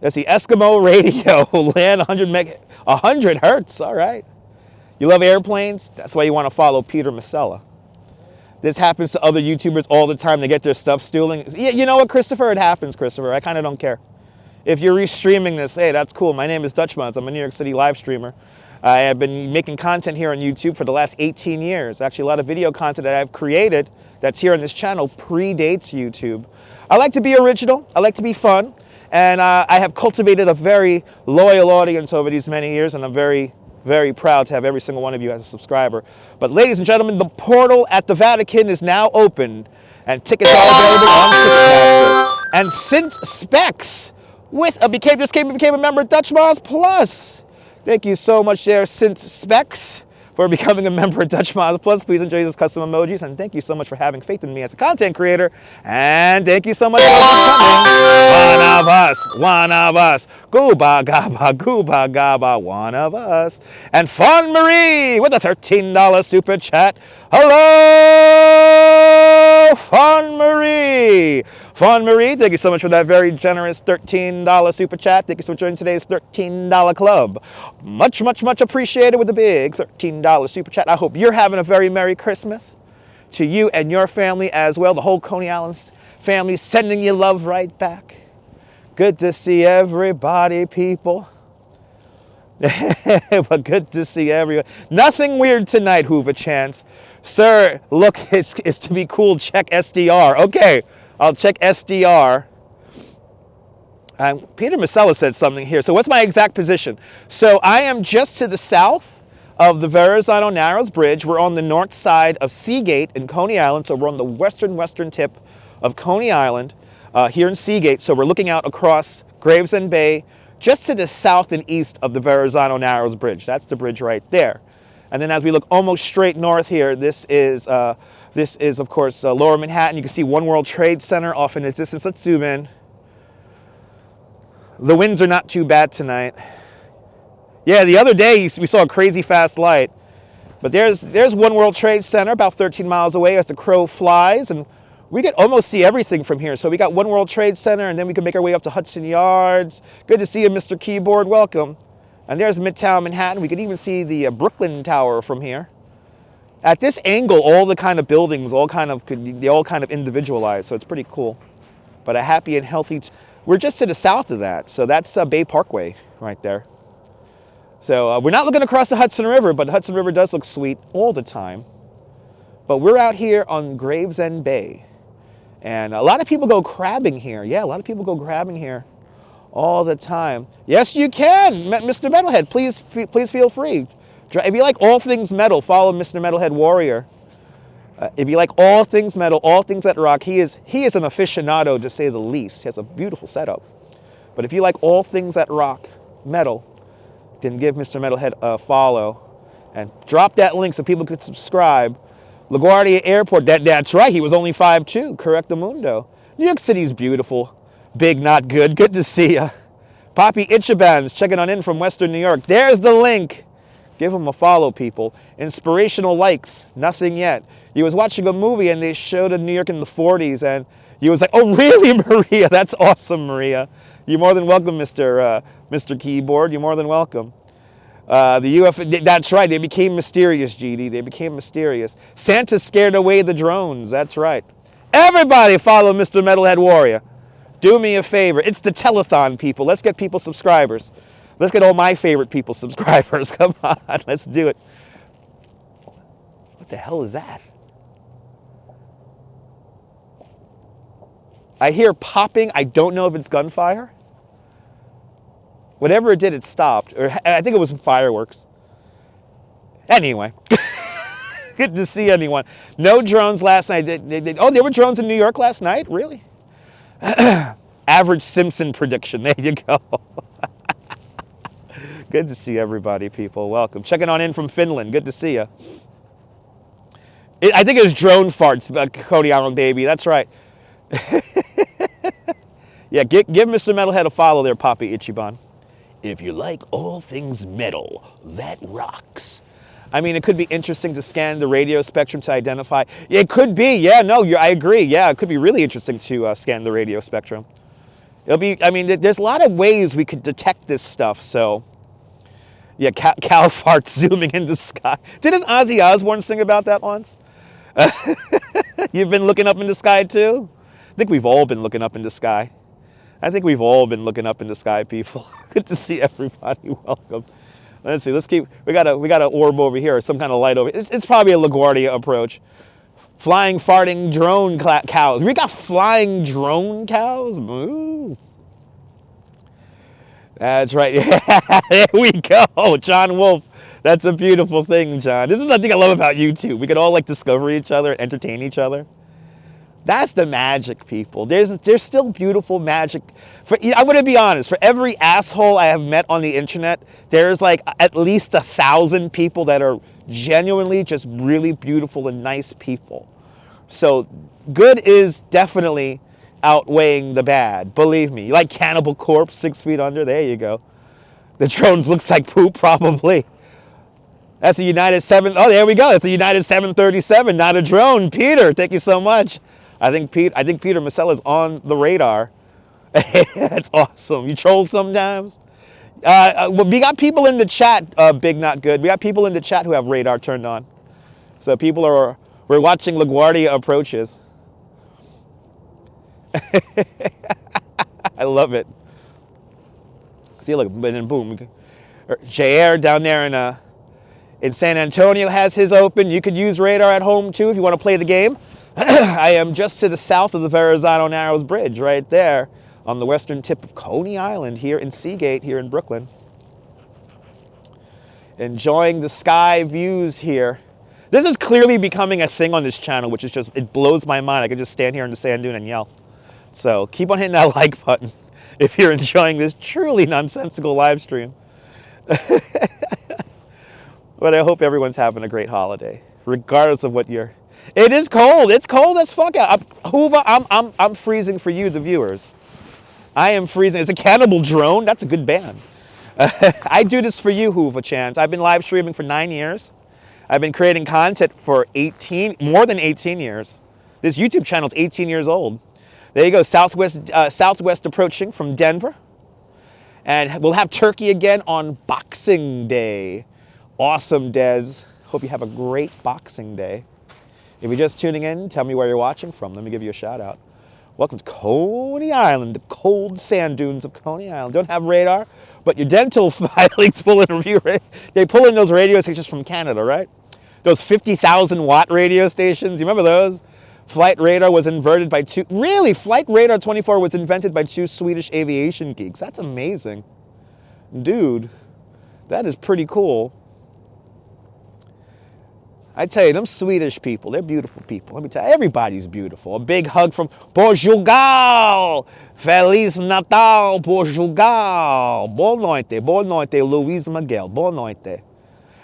That's the Eskimo radio, land 100 hertz, all right. You love airplanes? That's why you want to follow Peter Masella. This happens to other YouTubers all the time. They get their stuff stealing. Yeah, you know what, Christopher? It happens, Christopher. I kind of don't care. If you're restreaming this, hey, that's cool. My name is Dutch Maz. I'm a New York City live streamer. I have been making content here on YouTube for the last 18 years. Actually, a lot of video content that I've created that's here on this channel predates YouTube. I like to be original. I like to be fun. And I have cultivated a very loyal audience over these many years, and I'm very, very proud to have every single one of you as a subscriber. But ladies and gentlemen, the portal at the Vatican is now open, and tickets are available on Ticketmaster. And since Specs just became a member of Dutch Miles Plus. Thank you so much there, Since Specs, for becoming a member of Dutch Miles Plus. Please enjoy these custom emojis, and thank you so much for having faith in me as a content creator. And thank you so much for becoming one of us. Gooba gaba, one of us. And Fawn Marie with a $13 super chat. Hello, Fawn Marie. Fawn Marie, thank you so much for that very generous $13 super chat. Thank you so much for joining today's $13 club. Much, much, much appreciated with the big $13 super chat. I hope you're having a very Merry Christmas to you and your family as well. The whole Cony Island family sending you love right back. Good to see everybody, people. But good to see everyone. Nothing weird tonight, Hoover Chance. Sir, look, it's to be cool. Check SDR. Okay. I'll check SDR. Peter Masella said something here. So what's my exact position? So I am just to the south of the Verrazzano Narrows Bridge. We're on the north side of Seagate in Cony Island. So we're on the western tip of Cony Island here in Seagate. So we're looking out across Gravesend Bay, just to the south and east of the Verrazzano Narrows Bridge. That's the bridge right there. And then as we look almost straight north here, this is, of course, Lower Manhattan. You can see One World Trade Center off in the distance. Let's zoom in. The winds are not too bad tonight. Yeah, the other day we saw a crazy fast light. But there's One World Trade Center about 13 miles away as the crow flies. And we can almost see everything from here. So we got One World Trade Center, and then we can make our way up to Hudson Yards. Good to see you, Mr. Keyboard. Welcome. And there's Midtown Manhattan. We can even see the Brooklyn Tower from here. At this angle, all the kind of buildings, they all kind of individualized, so it's pretty cool. But a happy and healthy, we're just to the south of that, so that's Bay Parkway right there. So we're not looking across the Hudson River, but the Hudson River does look sweet all the time. But we're out here on Gravesend Bay, and a lot of people go crabbing here. Yeah, a lot of people go crabbing here all the time. Yes, you can, Mr. Metalhead. Please feel free. If you like all things metal, follow Mr. Metalhead Warrior. If you like all things metal, all things that rock, he is an aficionado, to say the least. He has a beautiful setup. But if you like all things that rock, metal, then give Mr. Metalhead a follow. And drop that link so people could subscribe. LaGuardia Airport, that's right, he was only 5'2", correctamundo. New York City's beautiful. Big, not good. Good to see ya. Poppy Ichiban's checking on in from Western New York. There's the link. Give him a follow, people. Inspirational likes, nothing yet. You was watching a movie and they showed New York in the 40s, and you was like, oh really, Maria? That's awesome, Maria. You're more than welcome, Mr. Keyboard. You're more than welcome. The UFO, that's right, they became mysterious, GD. They became mysterious. Santa scared away the drones, that's right. Everybody follow Mr. Metalhead Warrior. Do me a favor. It's the telethon, people. Let's get people subscribers. Let's get all my favorite people subscribers. Come on, let's do it. What the hell is that? I hear popping. I don't know if it's gunfire. Whatever it did, it stopped. Or I think it was fireworks. Anyway. Good to see anyone. No drones last night. Oh, there were drones in New York last night? Really? Average Simpson prediction. There you go. Good to see everybody, people. Welcome. Checking on in from Finland. Good to see you. I think it was drone farts, Cony Island, baby. That's right. Yeah, give Mr. Metalhead a follow there, Poppy Ichiban. If you like all things metal, that rocks. I mean, it could be interesting to scan the radio spectrum to identify. It could be, yeah, no, I agree. Yeah, it could be really interesting to scan the radio spectrum. It'll be, I mean, there's a lot of ways we could detect this stuff, so. Yeah, cow farts zooming in the sky. Didn't Ozzy Osbourne sing about that once? You've been looking up in the sky too? I think we've all been looking up in the sky. I think we've all been looking up in the sky, people. Good to see everybody. Welcome. Let's see. Let's keep. We got an orb over here, or some kind of light over. It's probably a LaGuardia approach. Flying, farting drone cows. We got flying drone cows. Moo. That's right. There we go. John Wolf. That's a beautiful thing, John. This is the thing I love about YouTube. We could all like discover each other, entertain each other. That's the magic, people. There's still beautiful magic. I'm going to be honest. For every asshole I have met on the internet, there's like at least 1,000 people that are genuinely just really beautiful and nice people. So good is definitely outweighing the bad. Believe me. Like Cannibal Corpse, 6 feet under. There you go. The drones looks like poop, probably. That's a United 7. Oh, there we go. That's a United 737, not a drone. Peter, thank you so much. I think Peter Macella's on the radar. That's awesome. You troll sometimes. We got people in the chat. Big not good. We got people in the chat who have radar turned on. So we're watching LaGuardia approaches. I love it. See, look, and then boom. JR down there in San Antonio has his open. You could use radar at home too if you want to play the game. I am just to the south of the Verrazzano Narrows Bridge, right there on the western tip of Cony Island here in Seagate, here in Brooklyn. Enjoying the sky views here. This is clearly becoming a thing on this channel, which is just, it blows my mind. I could just stand here in the sand dune and yell. So keep on hitting that like button if you're enjoying this truly nonsensical live stream. But I hope everyone's having a great holiday, regardless of what you're... It is cold. It's cold as fuck out. Hoover, I'm freezing for you, the viewers. I am freezing. It's a Cannibal Drone. That's a good band. I do this for you, Hoover Chance. I've been live streaming for 9 years. I've been creating content for more than 18 years. This YouTube channel is 18 years old. There you go, Southwest approaching from Denver. And we'll have turkey again on Boxing Day. Awesome, Des. Hope you have a great Boxing Day. If you're just tuning in, tell me where you're watching from. Let me give you a shout out. Welcome to Cony Island, the cold sand dunes of Cony Island. Don't have radar, but your dental filings pull in they pull in those radio stations from Canada, right? Those 50,000 watt radio stations. You remember those? Flight radar was invented by Flight radar 24 was invented by 2 Swedish aviation geeks. That's amazing. Dude, that is pretty cool. I tell you, them Swedish people, they're beautiful people. Let me tell you, everybody's beautiful. A big hug from Portugal. Feliz Natal, Portugal. Boa noite, Luiz Miguel. Boa noite.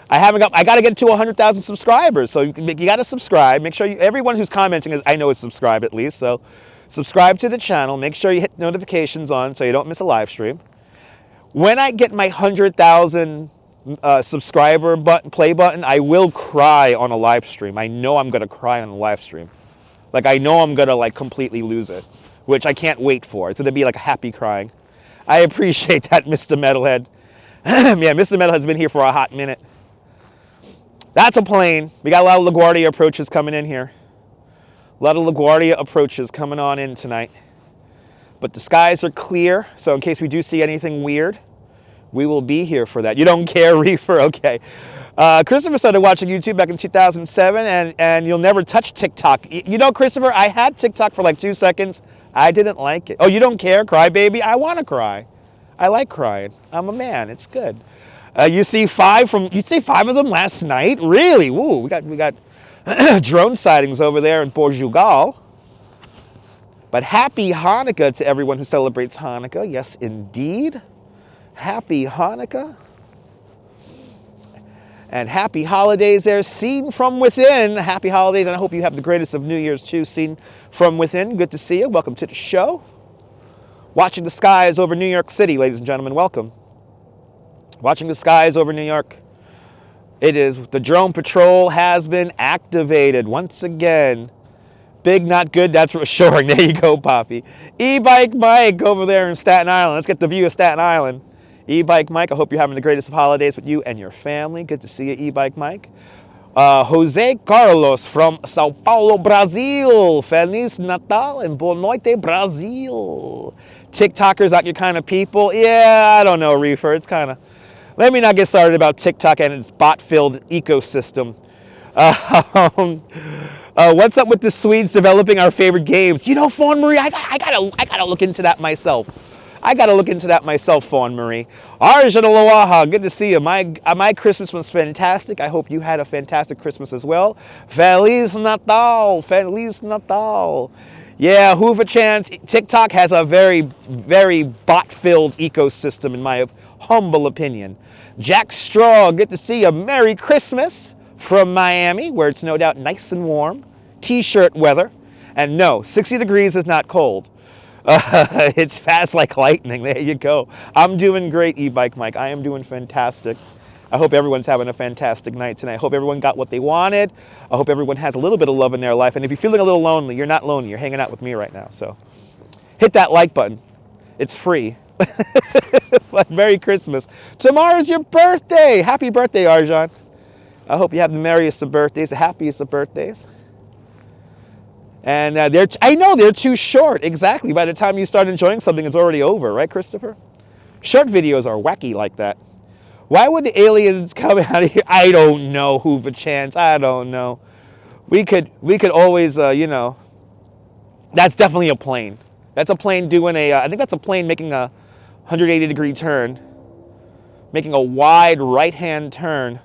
I got to get to 100,000 subscribers, so you got to subscribe. Make sure everyone who's commenting, I know is subscribed at least, so subscribe to the channel. Make sure you hit notifications on so you don't miss a live stream. When I get my 100,000 subscriber play button, I will cry on a live stream. I know I'm going to cry on a live stream. Like, I know I'm going to, like, completely lose it, which I can't wait for. It's going to be, like, a happy crying. I appreciate that, Mr. Metalhead. Yeah, Mr. Metalhead's been here for a hot minute. That's a plane. We got a lot of LaGuardia approaches coming in here. A lot of LaGuardia approaches coming on in tonight. But the skies are clear, so in case we do see anything weird, we will be here for that. You don't care, Reefer? Okay. Christopher started watching YouTube back in 2007, and you'll never touch TikTok. You know, Christopher, I had TikTok for like 2 seconds. I didn't like it. Oh, you don't care? Cry, baby? I want to cry. I like crying. I'm a man. It's good. You see 5 of them last night? Really? Woo, we got drone sightings over there in Portugal. But happy Hanukkah to everyone who celebrates Hanukkah. Yes, indeed. Happy Hanukkah. And happy holidays there, seen from within. Happy holidays, and I hope you have the greatest of New Year's too, seen from within. Good to see you. Welcome to the show. Watching the skies over New York City, ladies and gentlemen, welcome. Watching the skies over New York. It is, the drone patrol has been activated once again. Big, not good, that's reassuring. There you go, Poppy. E-Bike Mike over there in Staten Island. Let's get the view of Staten Island. E-Bike Mike, I hope you're having the greatest of holidays with you and your family. Good to see you, E-Bike Mike. Jose Carlos from Sao Paulo, Brazil. Feliz Natal and Boa Noite, Brazil. TikTokers, not your kind of people? Yeah, I don't know, Reefer. It's kind of... Let me not get started about TikTok and its bot-filled ecosystem. What's up with the Swedes developing our favorite games? You know, Fawn Marie, I gotta look into that myself. I got to look into that myself, Fawn Marie. Arjun Aloha, good to see you. My Christmas was fantastic. I hope you had a fantastic Christmas as well. Feliz Natal, Feliz Natal. Yeah, Hoover Chance. TikTok has a very, very bot-filled ecosystem, in my humble opinion. Jack Straw, good to see you. Merry Christmas from Miami, where it's no doubt nice and warm. T-shirt weather. And no, 60 degrees is not cold. It's fast like lightning. There you go. I'm doing great, E-Bike Mike. I am doing fantastic. I hope everyone's having a fantastic night tonight. I hope everyone got what they wanted. I hope everyone has a little bit of love in their life. And if you're feeling a little lonely, you're not lonely. You're hanging out with me right now. So hit that like button. It's free. Merry Christmas. Tomorrow's your birthday. Happy birthday, Arjan. I hope you have the merriest of birthdays, the happiest of birthdays. And I know they're too short. Exactly. By the time you start enjoying something, it's already over, right, Christopher? Short videos are wacky like that. Why would the aliens come out of here? I don't know, Hoover Chance. I don't know. We could always, you know. That's definitely a plane. That's a plane doing I think that's a plane making a 180-degree turn, making a wide right-hand turn.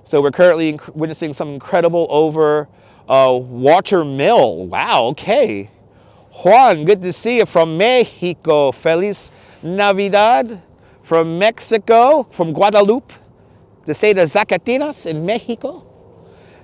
So we're currently witnessing some incredible over water mill. Wow, okay. Juan, good to see you from Mexico. Feliz Navidad. From Mexico, from Guadalupe, the state of Zacatecas in Mexico.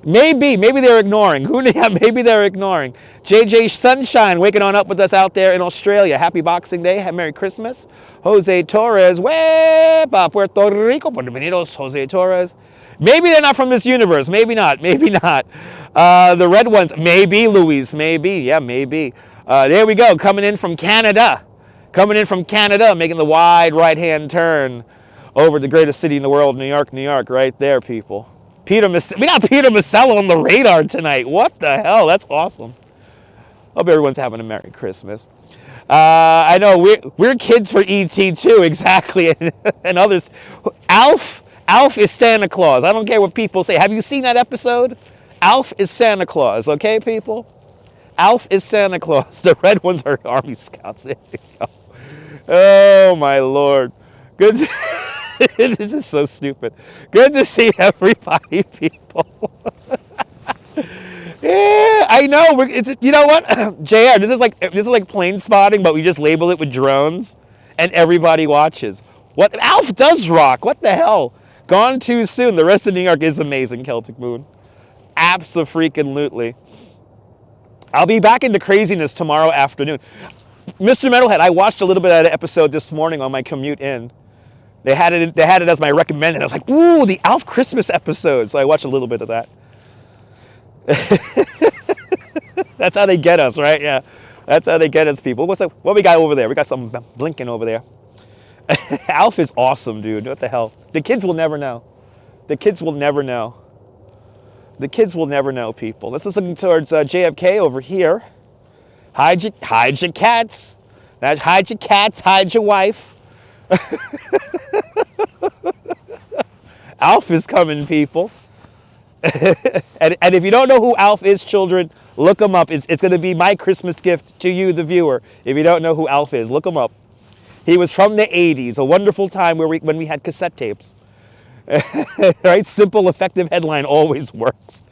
Maybe they're ignoring. Who knows? Maybe they're ignoring. JJ Sunshine waking on up with us out there in Australia. Happy Boxing Day. Merry Christmas. Jose Torres, Wepa, Puerto Rico. Bienvenidos, Jose Torres. Maybe they're not from this universe. Maybe not. Maybe not. The red ones. Maybe, Louise. Maybe. Yeah, maybe. There we go. Coming in from Canada. Coming in from Canada, making the wide right-hand turn over the greatest city in the world, New York, right there, people. We got Peter Masello on the radar tonight. What the hell? That's awesome. Hope everyone's having a Merry Christmas. I know we're kids for E.T. too, exactly, and others. Alf is Santa Claus. I don't care what people say. Have you seen that episode? Alf is Santa Claus. Okay, people. Alf is Santa Claus. The red ones are Army Scouts. There you go. Oh, my Lord. Good. This is so stupid. Good to see everybody, people. Yeah, I know. You know what, JR? This is like plane spotting, but we just label it with drones, and everybody watches. What Alf does rock? What the hell? Gone too soon. The rest of New York is amazing. Celtic Moon, abso-freaking-lutely. I'll be back into craziness tomorrow afternoon. Mr. Metalhead, I watched a little bit of that episode this morning on my commute in. They had it as my recommended. I was like, ooh, the Alf Christmas episode. So I watched a little bit of that. That's how they get us, right? Yeah. That's how they get us, people. What we got over there? We got something blinking over there. Alf is awesome, dude. What the hell? The kids will never know. The kids will never know. The kids will never know, people. Let's listen towards JFK over here. Hide your cats. Hide your cats. Hide your wife. Alf is coming, people. and if you don't know who Alf is, children, look him up. It's going to be my Christmas gift to you, the viewer. If you don't know who Alf is, look him up. He was from the 80s, a wonderful time when we had cassette tapes. Right? Simple, effective headline always works.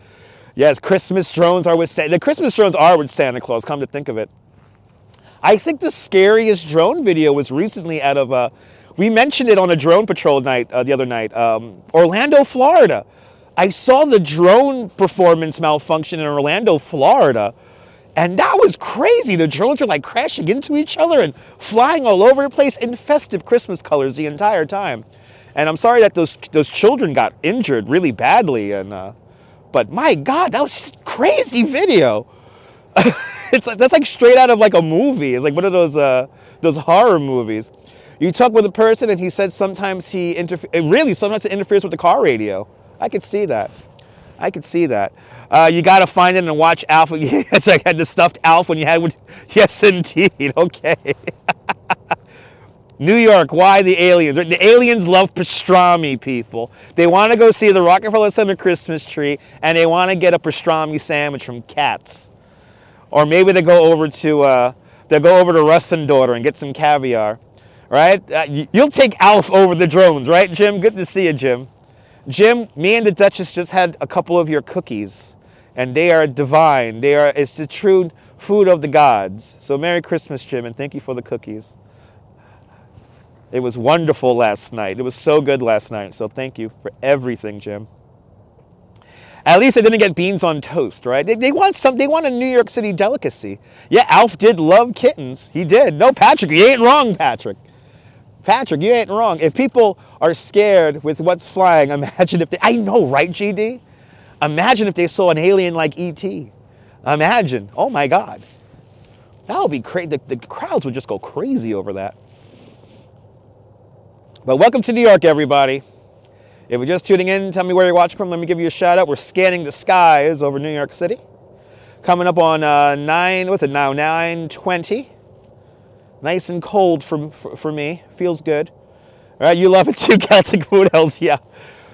Yes, Christmas drones are with Santa. The Christmas drones are with Santa Claus, come to think of it. I think the scariest drone video was recently out of, we mentioned it on a drone patrol night the other night, Orlando, Florida. I saw the drone performance malfunction in Orlando, Florida, and that was crazy. The drones are like crashing into each other and flying all over the place in festive Christmas colors the entire time. And I'm sorry that those children got injured really badly, but my God, that was crazy video. That's like straight out of like a movie. It's like one of those horror movies. You talk with a person and he said sometimes sometimes it interferes with the car radio. I could see that. You got to find it and watch Alf. Yes, I had the stuffed Alf when you had one. Yes, indeed. Okay. New York, why the aliens? The aliens love pastrami, people. They want to go see the Rockefeller Center Christmas tree, and they want to get a pastrami sandwich from Cats. Or maybe they go over to They'll go over to Russ and daughter and get some caviar. Right? You'll take Alf over the drones, right, Jim? Good to see you, Jim. Jim, me and the Duchess just had a couple of your cookies, and they are divine. It's the true food of the gods. So Merry Christmas, Jim, and thank you for the cookies. It was wonderful last night. It was so good last night. So thank you for everything, Jim. At least I didn't get beans on toast, right? They want a New York City delicacy. Yeah, Alf did love kittens. He did. No, Patrick, you ain't wrong, Patrick. Patrick, you ain't wrong. If people are scared with what's flying, imagine if they, I know, right, GD? Imagine if they saw an alien like E.T. Imagine. Oh my God. That would be crazy. The crowds would just go crazy over that. But welcome to New York, everybody. If you're just tuning in, tell me where you're watching from. Let me give you a shout out. We're scanning the skies over New York City. Coming up on 9:20. Nice and cold for me. Feels good. All right, you love it too, Celtic Food Hells, yeah.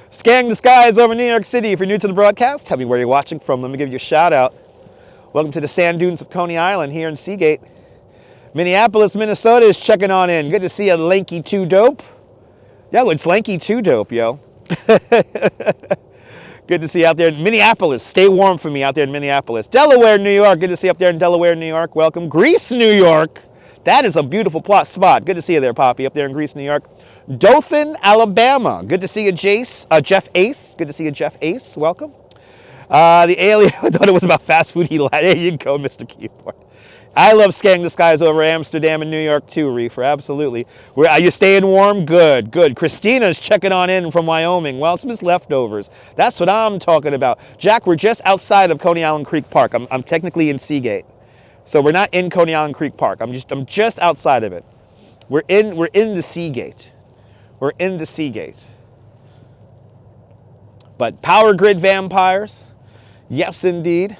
Scanning the skies over New York City. If you're new to the broadcast, tell me where you're watching from. Let me give you a shout out. Welcome to the sand dunes of Cony Island here in Seagate. Minneapolis, Minnesota is checking on in. Good to see you, Lanky 2 Dope. Yo, it's Lanky 2 Dope, yo. Good to see you out there in Minneapolis. Stay warm for me out there in Minneapolis. Delaware, New York. Good to see you up there in Delaware, New York. Welcome. Greece, New York. That is a beautiful spot. Good to see you there, Poppy, up there in Greece, New York. Dothan, Alabama. Good to see you, Jeff Ace. Good to see you, Jeff Ace. Welcome. The alien, I thought it was about fast food. There you go, Mr. Keyboard. I love scanning the skies over Amsterdam and New York too, Reefer. Absolutely. Are you staying warm? Good, good. Christina's checking on in from Wyoming. Well, some leftovers. That's what I'm talking about. Jack, we're just outside of Coney Island Creek Park. I'm technically in Seagate. So we're not in Coney Island Creek Park. I'm just outside of it. We're in the Seagate. We're in the Seagate. But power grid vampires, yes indeed.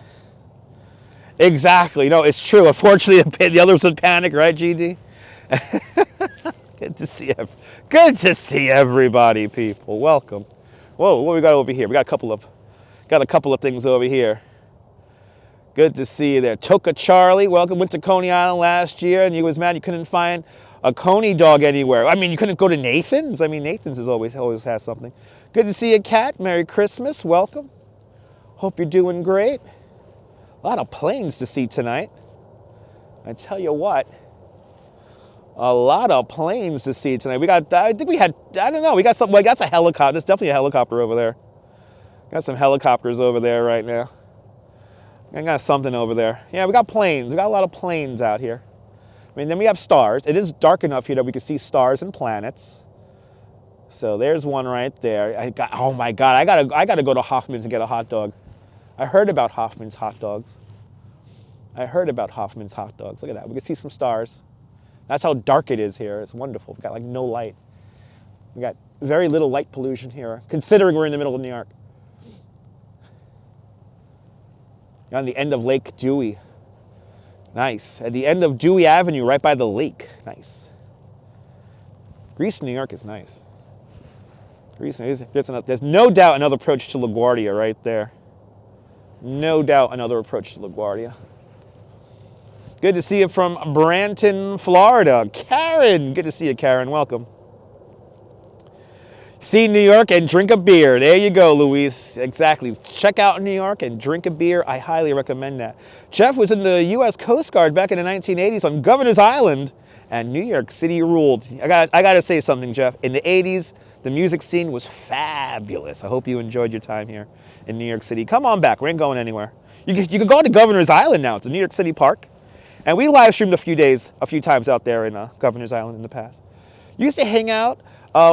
Exactly. No, it's true. Unfortunately, the others would panic, right, GD? Good to see everybody, people. Welcome. Whoa, what we got over here? We got a couple of things over here. Good to see you there. Toka Charlie, welcome. Went to Coney Island last year, and you was mad you couldn't find a Coney dog anywhere. I mean, you couldn't go to Nathan's. I mean, Nathan's always has something. Good to see you, Kat. Merry Christmas. Welcome. Hope you're doing great. A lot of planes to see tonight. I tell you what, a lot of planes to see tonight. We got, I think we had, I don't know, we got something, well, that's a helicopter. There's definitely a helicopter over there. Got some helicopters over there right now. I got something over there. Yeah, we got planes. We got a lot of planes out here. I mean, then we have stars. It is dark enough here that we can see stars and planets. So there's one right there. Oh my God, I gotta go to Hoffman's and get a hot dog. I heard about Hoffman's hot dogs. Look at that. We can see some stars. That's how dark it is here. It's wonderful. We've got like no light. We got very little light pollution here, considering we're in the middle of New York. You're on the end of Lake Dewey. Nice. At the end of Dewey Avenue, right by the lake. Nice. Greece, New York is nice. Greece, there's no doubt another approach to LaGuardia right there. No doubt another approach to LaGuardia. Good to see you from Branton, Florida. Karen, good to see you, Karen. Welcome. See New York and drink a beer. There you go, Luis. Exactly. Check out New York and drink a beer. I highly recommend that. Jeff was in the U.S. Coast Guard back in the 1980s on Governor's Island, and New York City ruled. I got to say something, Jeff. In the 80s, the music scene was fabulous. I hope you enjoyed your time here in New York City. Come on back. We ain't going anywhere. You could go to Governor's Island now. It's a New York City park. And we live streamed a few times out there in Governor's Island in the past. Used to hang out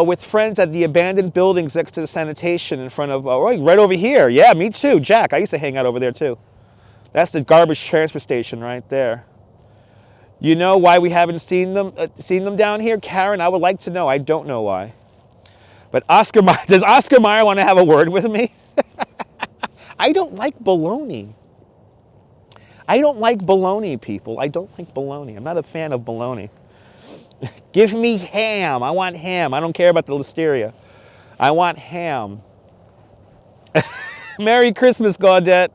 with friends at the abandoned buildings next to the sanitation in front of, right over here. Yeah, me too, Jack. I used to hang out over there too. That's the garbage transfer station right there. You know why we haven't seen them down here? Karen, I would like to know. I don't know why. But does Oscar Mayer want to have a word with me? I don't like bologna. I don't like bologna, people. I don't like bologna. I'm not a fan of bologna. Give me ham. I want ham. I don't care about the listeria. I want ham. Merry Christmas, Gaudette.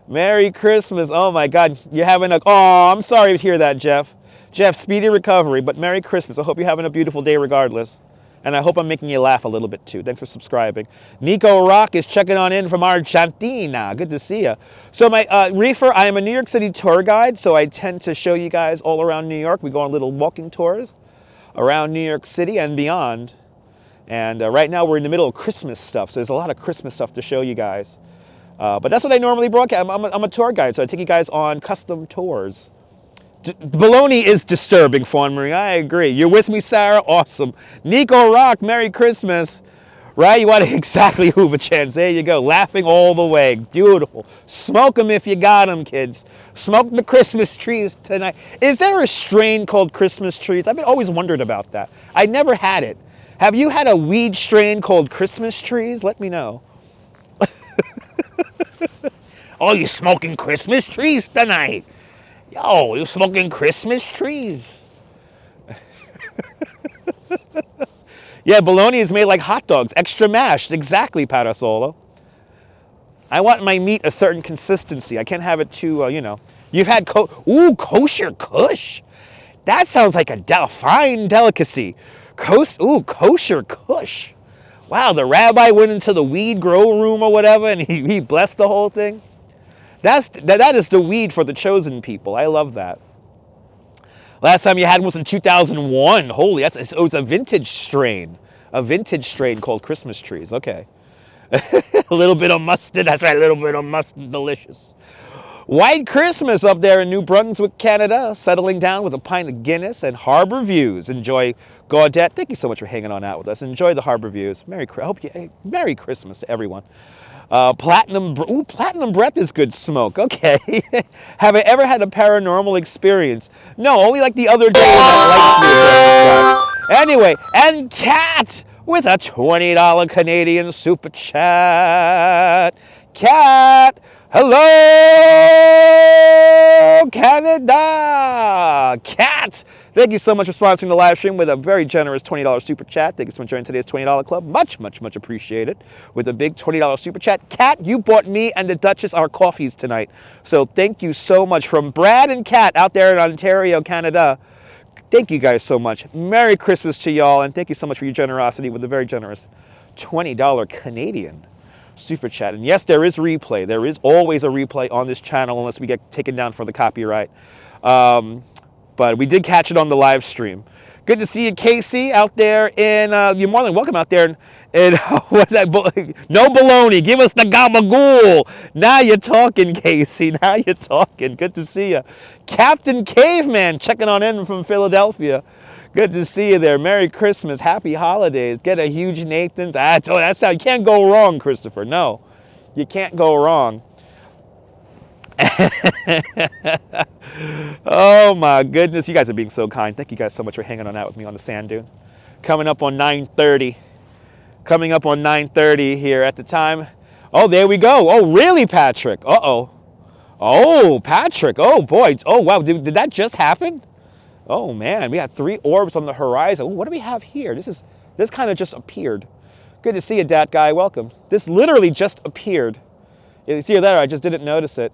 Merry Christmas. Oh my God. You're having a... Oh, I'm sorry to hear that, Jeff. Jeff, speedy recovery, but Merry Christmas. I hope you're having a beautiful day regardless. And I hope I'm making you laugh a little bit too. Thanks for subscribing. Nico Rock is checking on in from Argentina. Good to see you. So my reefer, I am a New York City tour guide, so I tend to show you guys all around New York. We go on little walking tours around New York City and beyond. And right now we're in the middle of Christmas stuff, so there's a lot of Christmas stuff to show you guys. But that's what I normally broadcast. I'm a tour guide, so I take you guys on custom tours. Baloney is disturbing, Fawn Marie. I agree. You're with me, Sarah? Awesome. Nico Rock, Merry Christmas. Right? You want to exactly Hoover chance. There you go. Laughing all the way. Beautiful. Smoke them if you got them, kids. Smoke the Christmas trees tonight. Is there a strain called Christmas trees? I've always wondered about that. I never had it. Have you had a weed strain called Christmas trees? Let me know. Oh, you smoking Christmas trees tonight? Yo, you're smoking Christmas trees. Yeah, bologna is made like hot dogs, extra mashed. Exactly, Parasolo. I want my meat a certain consistency. I can't have it too, you know. You've had kosher kush. That sounds like a fine delicacy. Kosher kush. Wow, the rabbi went into the weed grow room or whatever, and he blessed the whole thing. That is the weed for the chosen people. I love that. Last time you had was in 2001. Holy, it's a vintage strain. A vintage strain called Christmas trees. Okay. A little bit of mustard. That's right, a little bit of mustard. Delicious. White Christmas up there in New Brunswick, Canada. Settling down with a pint of Guinness and harbor views. Enjoy Gaudette. Thank you so much for hanging on out with us. Enjoy the harbor views. Merry Christmas to everyone. Platinum breath is good smoke. Okay. Have I ever had a paranormal experience? No, only like the other day. Anyway, and Kat with a $20 Canadian super chat. Kat, hello, Canada. Kat, thank you so much for sponsoring the live stream with a very generous $20 super chat. Thank you so much for joining today's $20 club. Much, much, much appreciated. With a big $20 super chat. Kat, you bought me and the Duchess our coffees tonight. So thank you so much from Brad and Kat out there in Ontario, Canada. Thank you guys so much. Merry Christmas to y'all, and thank you so much for your generosity with a very generous $20 Canadian super chat. And yes, there is replay. There is always a replay on this channel unless we get taken down for the copyright. But we did catch it on the live stream. Good to see you, Casey, out there in, you're more than welcome out there in what's that? No baloney. Give us the gabagool. Now you're talking, Casey. Now you're talking. Good to see you. Captain Caveman checking on in from Philadelphia. Good to see you there. Merry Christmas. Happy holidays. Get a huge Nathan's. That's how you can't go wrong, Christopher. No, you can't go wrong. Oh my goodness, you guys are being so kind. Thank you guys so much for hanging on out with me on the sand dune. Coming up on 9:30. Coming up on 9:30 here at the time. Oh, there we go. Oh, really, Patrick? Uh-oh. Oh, Patrick. Oh, boy. Oh, wow. Did that just happen? Oh, man. We got 3 orbs on the horizon. Ooh, what do we have here? This kind of just appeared. Good to see you, Dat Guy. Welcome. This literally just appeared. It's either there, I just didn't notice it.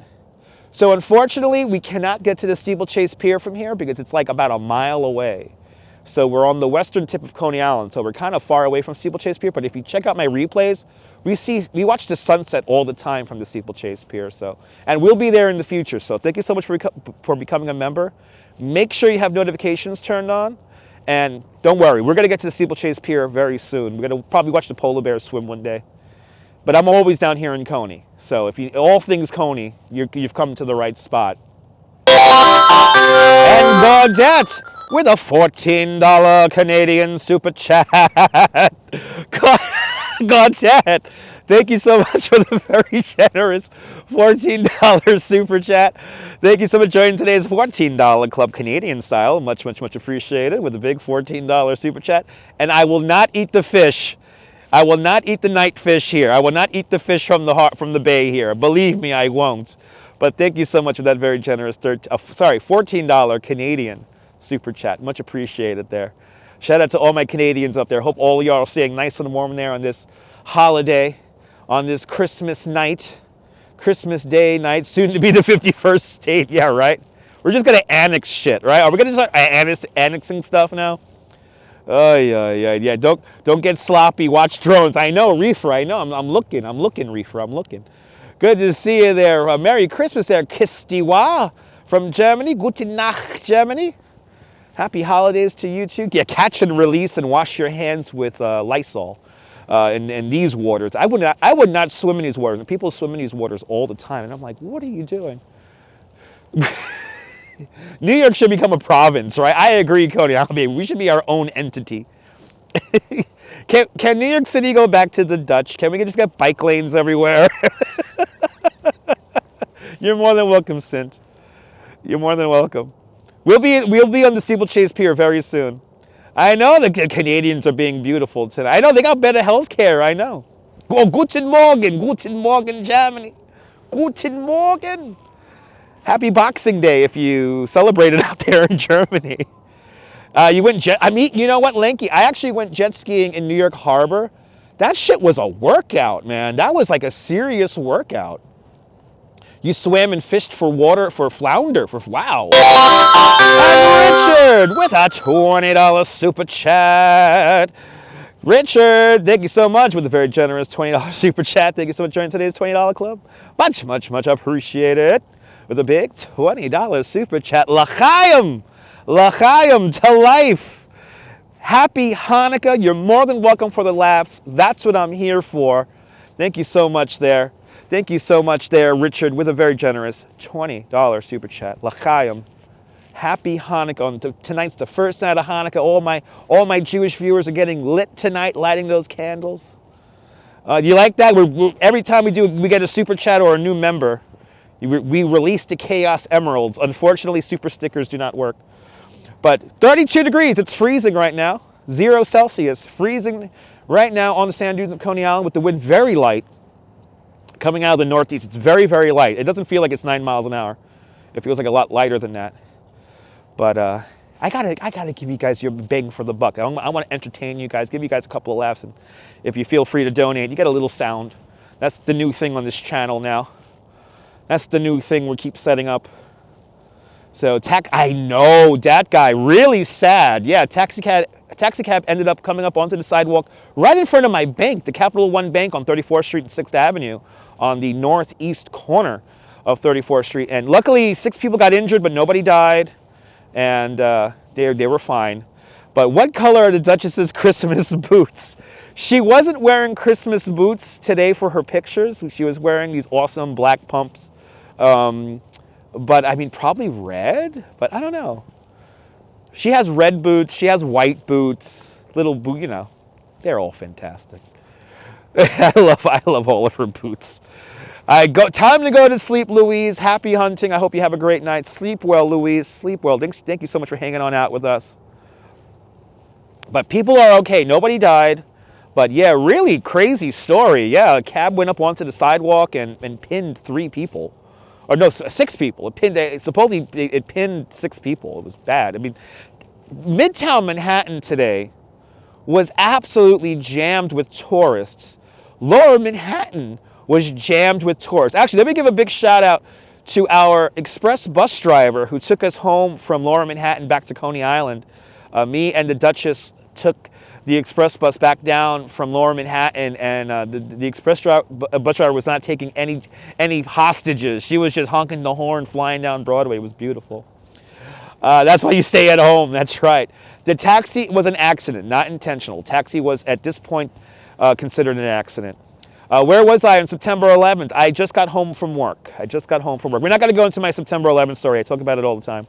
So unfortunately, we cannot get to the Steeplechase Pier from here because it's like about a mile away. So we're on the western tip of Cony Island, so we're kind of far away from Steeplechase Pier. But if you check out my replays, we watch the sunset all the time from the Steeplechase Pier. So, and we'll be there in the future. So thank you so much for becoming a member. Make sure you have notifications turned on, and don't worry, we're gonna get to the Steeplechase Pier very soon. We're gonna probably watch the polar bears swim one day. But I'm always down here in Cony. So if you all things Cony, you've come to the right spot. And Gaudette with a $14 Canadian super chat. Gaudette, thank you so much for the very generous $14 super chat. Thank you so much for joining today's $14 Club Canadian style. Much, much, much appreciated with a big $14 super chat. And I will not eat the fish. I will not eat the night fish here. I will not eat the fish from the bay here. Believe me, I won't. But thank you so much for that very generous $14 Canadian super chat. Much appreciated there. Shout out to all my Canadians up there. Hope all of y'all are staying nice and warm there on this holiday, on this Christmas night, Christmas Day night, soon to be the 51st state. Yeah, right. We're just gonna annex shit, right? Are we gonna start annexing stuff now? Oh yeah. Don't get sloppy. Watch drones. I know, Reefer. I know. I'm looking, Reefer. I'm looking. Good to see you there. Merry Christmas there, Kistiwa from Germany. Guten Nacht, Germany. Happy holidays to you too. Yeah, catch and release and wash your hands with Lysol in these waters. I would not swim in these waters. People swim in these waters all the time, and I'm like, what are you doing? New York should become a province, right? I agree, Cody. We should be our own entity. Can New York City go back to the Dutch? Can we just get bike lanes everywhere? You're more than welcome, Sint. You're more than welcome. We'll be on the Steeplechase Pier very soon. I know the Canadians are being beautiful tonight. I know they got better health care. I know. Oh, guten Morgen, Germany. Guten Morgen. Happy Boxing Day if you celebrated out there in Germany. You went you know what, Lanky? I actually went jet skiing in New York Harbor. That shit was a workout, man. That was like a serious workout. You swam and fished for water, for flounder, wow. And Richard with a $20 super chat. Richard, thank you so much with a very generous $20 super chat. Thank you so much for joining today's $20 club. Much appreciated. With a big $20 super chat. L'chaim to life. Happy Hanukkah. You're more than welcome for the laughs. That's what I'm here for. Thank you so much there. Thank you so much there, Richard, with a very generous $20 super chat. L'chaim. Happy Hanukkah. Tonight's the first night of Hanukkah. All my Jewish viewers are getting lit tonight, lighting those candles. Do you like that? Every time we get a super chat or a new member, we release the Chaos Emeralds. Unfortunately, super stickers do not work. But 32 degrees, it's freezing right now. 0 Celsius, freezing right now on the sand dunes of Cony Island with the wind very light. Coming out of the northeast, it's very, very light. It doesn't feel like it's 9 miles an hour. It feels like a lot lighter than that. But I gotta give you guys your bang for the buck. I want to entertain you guys, give you guys a couple of laughs, and if you feel free to donate, you get a little sound. That's the new thing on this channel now. That's the new thing we keep setting up. So I know that guy, really sad. Yeah, taxi cab ended up coming up onto the sidewalk right in front of my bank, the Capital One Bank on 34th Street and 6th Avenue, on the northeast corner of 34th Street. And luckily, 6 people got injured, but nobody died, and they were fine. But what color are the Duchess's Christmas boots? She wasn't wearing Christmas boots today for her pictures. She was wearing these awesome black pumps. But I mean, probably red, but I don't know. She has red boots, she has white boots, little boot, you know, they're all fantastic. I love all of her boots. Time to go to sleep, Louise. Happy hunting. I hope you have a great night. Sleep well, Louise. Sleep well. Thank you so much for hanging on out with us. But people are okay. Nobody died. But yeah, really crazy story. Yeah, a cab went up onto the sidewalk and pinned 3 people. Or no, 6 people. Supposedly it pinned 6 people. It was bad. I mean, Midtown Manhattan today was absolutely jammed with tourists. Lower Manhattan was jammed with tourists. Actually, let me give a big shout out to our express bus driver who took us home from Lower Manhattan back to Cony Island. Me and the Duchess took the express bus back down from Lower Manhattan, and the bus driver was not taking any hostages. She was just honking the horn, flying down Broadway. It was beautiful. That's why you stay at home. That's right. The taxi was an accident, not intentional. Taxi was, at this point, considered an accident. Where was I on September 11th? I just got home from work. We're not going to go into my September 11th story. I talk about it all the time.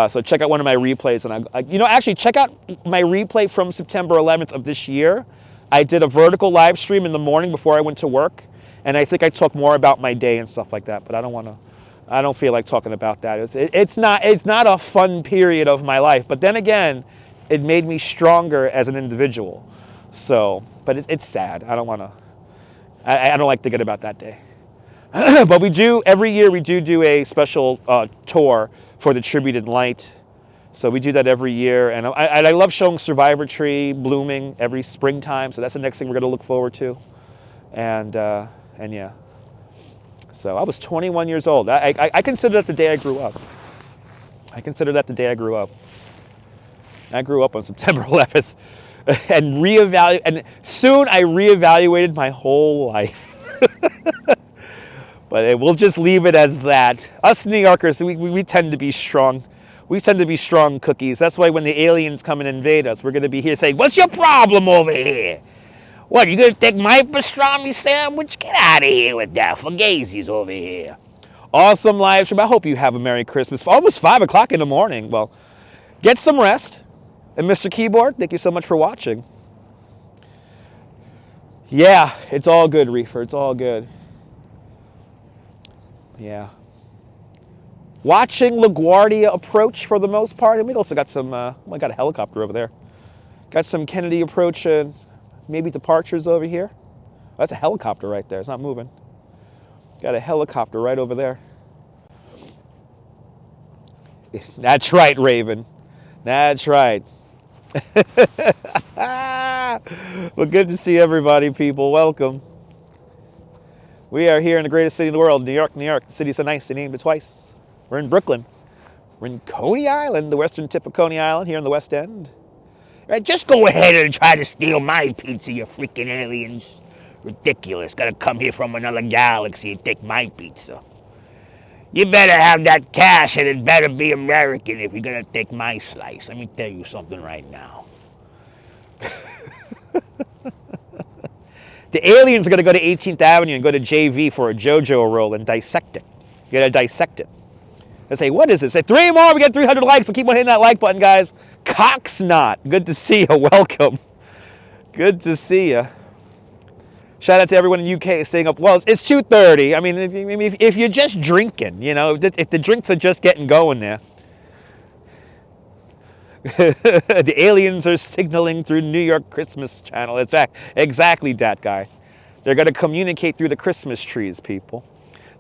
So check out one of my replays, and actually check out my replay from September 11th of this year. I did a vertical live stream in the morning before I went to work, and I think I talk more about my day and stuff like that. But I don't feel like talking about that. It's not a fun period of my life. But then again, it made me stronger as an individual. So, but it's sad. I don't like thinking about that day. But every year we do a special tour for the Tribute in Light. So we do that every year, and I love showing Survivor Tree blooming every springtime. So that's the next thing we're going to look forward to, and yeah. So I was 21 years old. I consider that the day I grew up. I consider that the day I grew up. I grew up on September 11th, and soon I reevaluated my whole life. But we'll just leave it as that. Us New Yorkers, we tend to be strong. We tend to be strong cookies. That's why when the aliens come and invade us, we're going to be here saying, "What's your problem over here? What, you going to take my pastrami sandwich? Get out of here with that. Fugazzi's over here." Awesome live stream. I hope you have a Merry Christmas. Almost 5 o'clock in the morning. Well, get some rest. And Mr. Keyboard, thank you so much for watching. Yeah, it's all good, Reefer. It's all good. Yeah. Watching LaGuardia approach for the most part. And we also got some, oh, I got a helicopter over there. Got some Kennedy approach and maybe departures over here. Oh, that's a helicopter right there. It's not moving. Got a helicopter right over there. That's right, Raven. That's right. Well, good to see everybody, people. Welcome. We are here in the greatest city in the world, New York, New York. The city's so nice, they named it twice. We're in Brooklyn. We're in Cony Island, the western tip of Cony Island, here in the West End. Right, just go ahead and try to steal my pizza, you freaking aliens. Ridiculous. Gotta come here from another galaxy and take my pizza. You better have that cash, and it better be American if you're gonna take my slice. Let me tell you something right now. The aliens are gonna go to 18th Avenue and go to JV for a JoJo roll and dissect it. You gotta dissect it. They say, what is this? Say 3 more, we get 300 likes, so keep on hitting that like button, guys. Coxnot, good to see you, welcome. Good to see you. Shout out to everyone in the UK staying up. Well, it's 2:30. I mean, if you're just drinking, you know, if the drinks are just getting going there. The aliens are signaling through New York Christmas channel. It's exactly that, guy. They're going to communicate through the Christmas trees, people.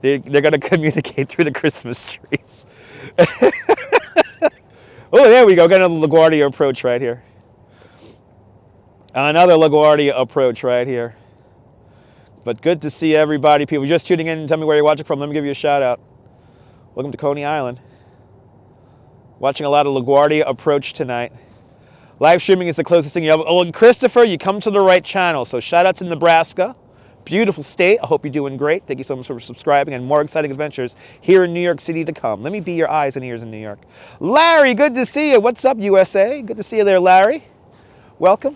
They're going to communicate through the Christmas trees. Oh, there we go. Got another LaGuardia approach right here. Another LaGuardia approach right here. But good to see everybody. People just tuning in and tell me where you're watching from. Let me give you a shout out. Welcome to Cony Island. Watching a lot of LaGuardia approach tonight. Live streaming is the closest thing you have. Oh, and Christopher, you come to the right channel. So shout out to Nebraska. Beautiful state. I hope you're doing great. Thank you so much for subscribing, and more exciting adventures here in New York City to come. Let me be your eyes and ears in New York. Larry, good to see you. What's up, USA? Good to see you there, Larry. Welcome.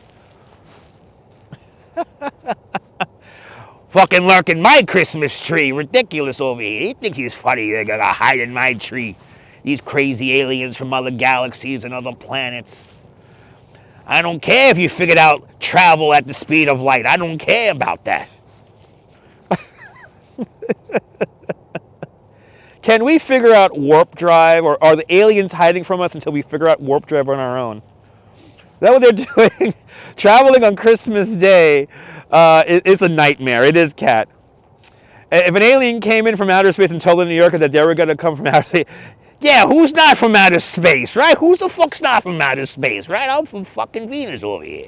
Fucking lurking my Christmas tree. Ridiculous over here. He thinks he's funny. They're gonna hide in my tree. These crazy aliens from other galaxies and other planets. I don't care if you figured out travel at the speed of light. I don't care about that. Can we figure out warp drive, or are the aliens hiding from us until we figure out warp drive on our own? Is that what they're doing? Traveling on Christmas Day is a nightmare. It is, Cat. If an alien came in from outer space and told a New Yorker that they were going to come from outer space, yeah, who's not from outer space, right? Who's the fuck's not from outer space, right? I'm from fucking Venus over here.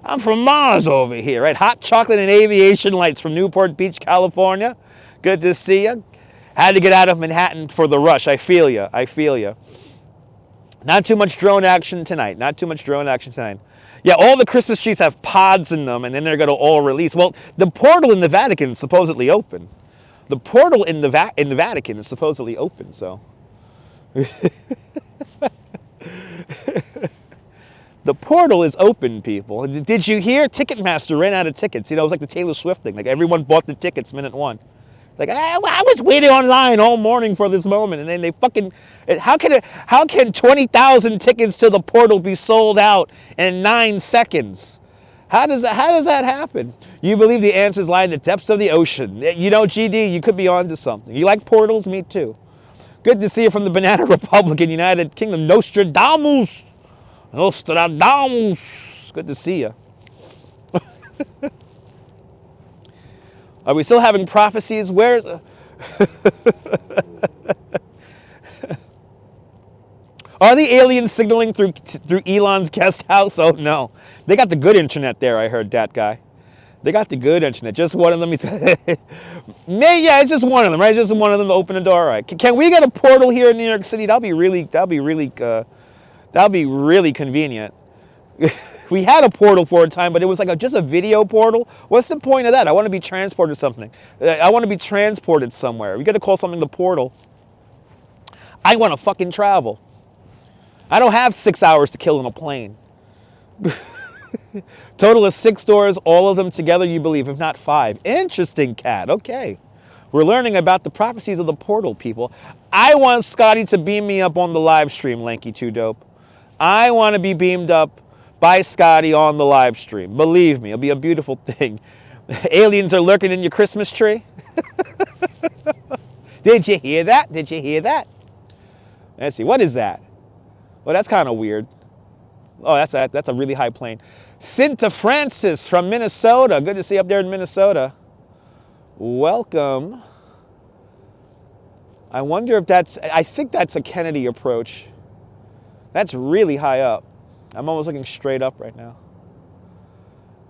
I'm from Mars over here, right? Hot chocolate and aviation lights from Newport Beach, California. Good to see you. Had to get out of Manhattan for the rush. I feel you. I feel you. Not too much drone action tonight. Not too much drone action tonight. Yeah, all the Christmas trees have pods in them, and then they're going to all release. Well, the portal in the Vatican is supposedly open. The portal in the Vatican is supposedly open, so. The portal is open, people. Did you hear? Ticketmaster ran out of tickets. You know, it was like the Taylor Swift thing. Like, everyone bought the tickets minute one. Like, I was waiting online all morning for this moment, and then they fucking... How can 20,000 tickets to the portal be sold out in 9 seconds? How does that happen? You believe the answers lie in the depths of the ocean. You know, GD, you could be onto something. You like portals? Me too. Good to see you from the Banana Republic in United Kingdom. Nostradamus! Nostradamus! Good to see you. Are we still having prophecies? Where's... Are the aliens signaling through Elon's guest house? Oh, no. They got the good internet there, I heard, that guy. They got the good internet. Just one of them. Yeah, it's just one of them, right? It's just one of them to open the door. All right. Can we get a portal here in New York City? That'll be really convenient. We had a portal for a time, but it was like just a video portal. What's the point of that? I want to be transported to something. I want to be transported somewhere. We got to call something the portal. I want to fucking travel. I don't have 6 hours to kill in a plane. Total is 6 doors, all of them together, you believe, if not 5. Interesting, Cat. Okay. We're learning about the prophecies of the portal, people. I want Scotty to beam me up on the live stream, Lanky 2 Dope. I want to be beamed up by Scotty on the live stream. Believe me, it'll be a beautiful thing. Aliens are lurking in your Christmas tree. Did you hear that? Did you hear that? Let's see, what is that? Well, that's kind of weird. Oh, that's a really high plane. Cinta Francis from Minnesota. Good to see you up there in Minnesota. Welcome. I wonder if I think that's a Kennedy approach. That's really high up. I'm almost looking straight up right now.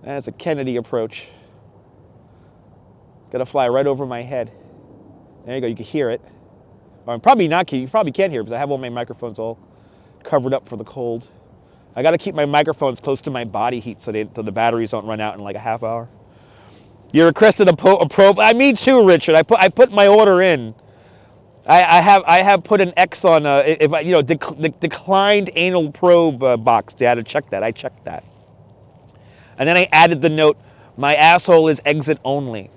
That's a Kennedy approach. Gonna fly right over my head. There you go, you can hear it. Or probably not, you probably can't hear it because I have all my microphones all covered up for the cold. I got to keep my microphones close to my body heat so the batteries don't run out in like a half hour. You requested a probe. Me too, Richard. I put my order in. I have put an X on declined anal probe box. Dad, to check that. I checked that. And then I added the note, my asshole is exit only.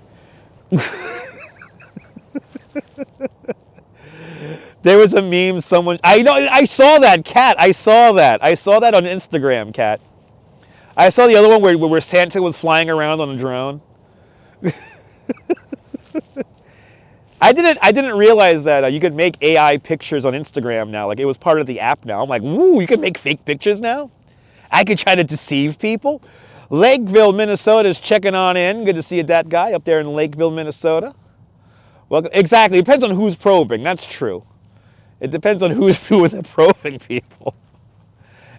There was a meme I saw that, Cat. I saw that on Instagram, Cat. I saw the other one where Santa was flying around on a drone. I didn't realize that you could make AI pictures on Instagram now. Like, it was part of the app now. I'm like, woo, you can make fake pictures now? I could try to deceive people. Lakeville, Minnesota is checking on in. Good to see you, that guy up there in Lakeville, Minnesota. Well, exactly. It depends on who's probing. That's true. It depends on who's doing the probing, people.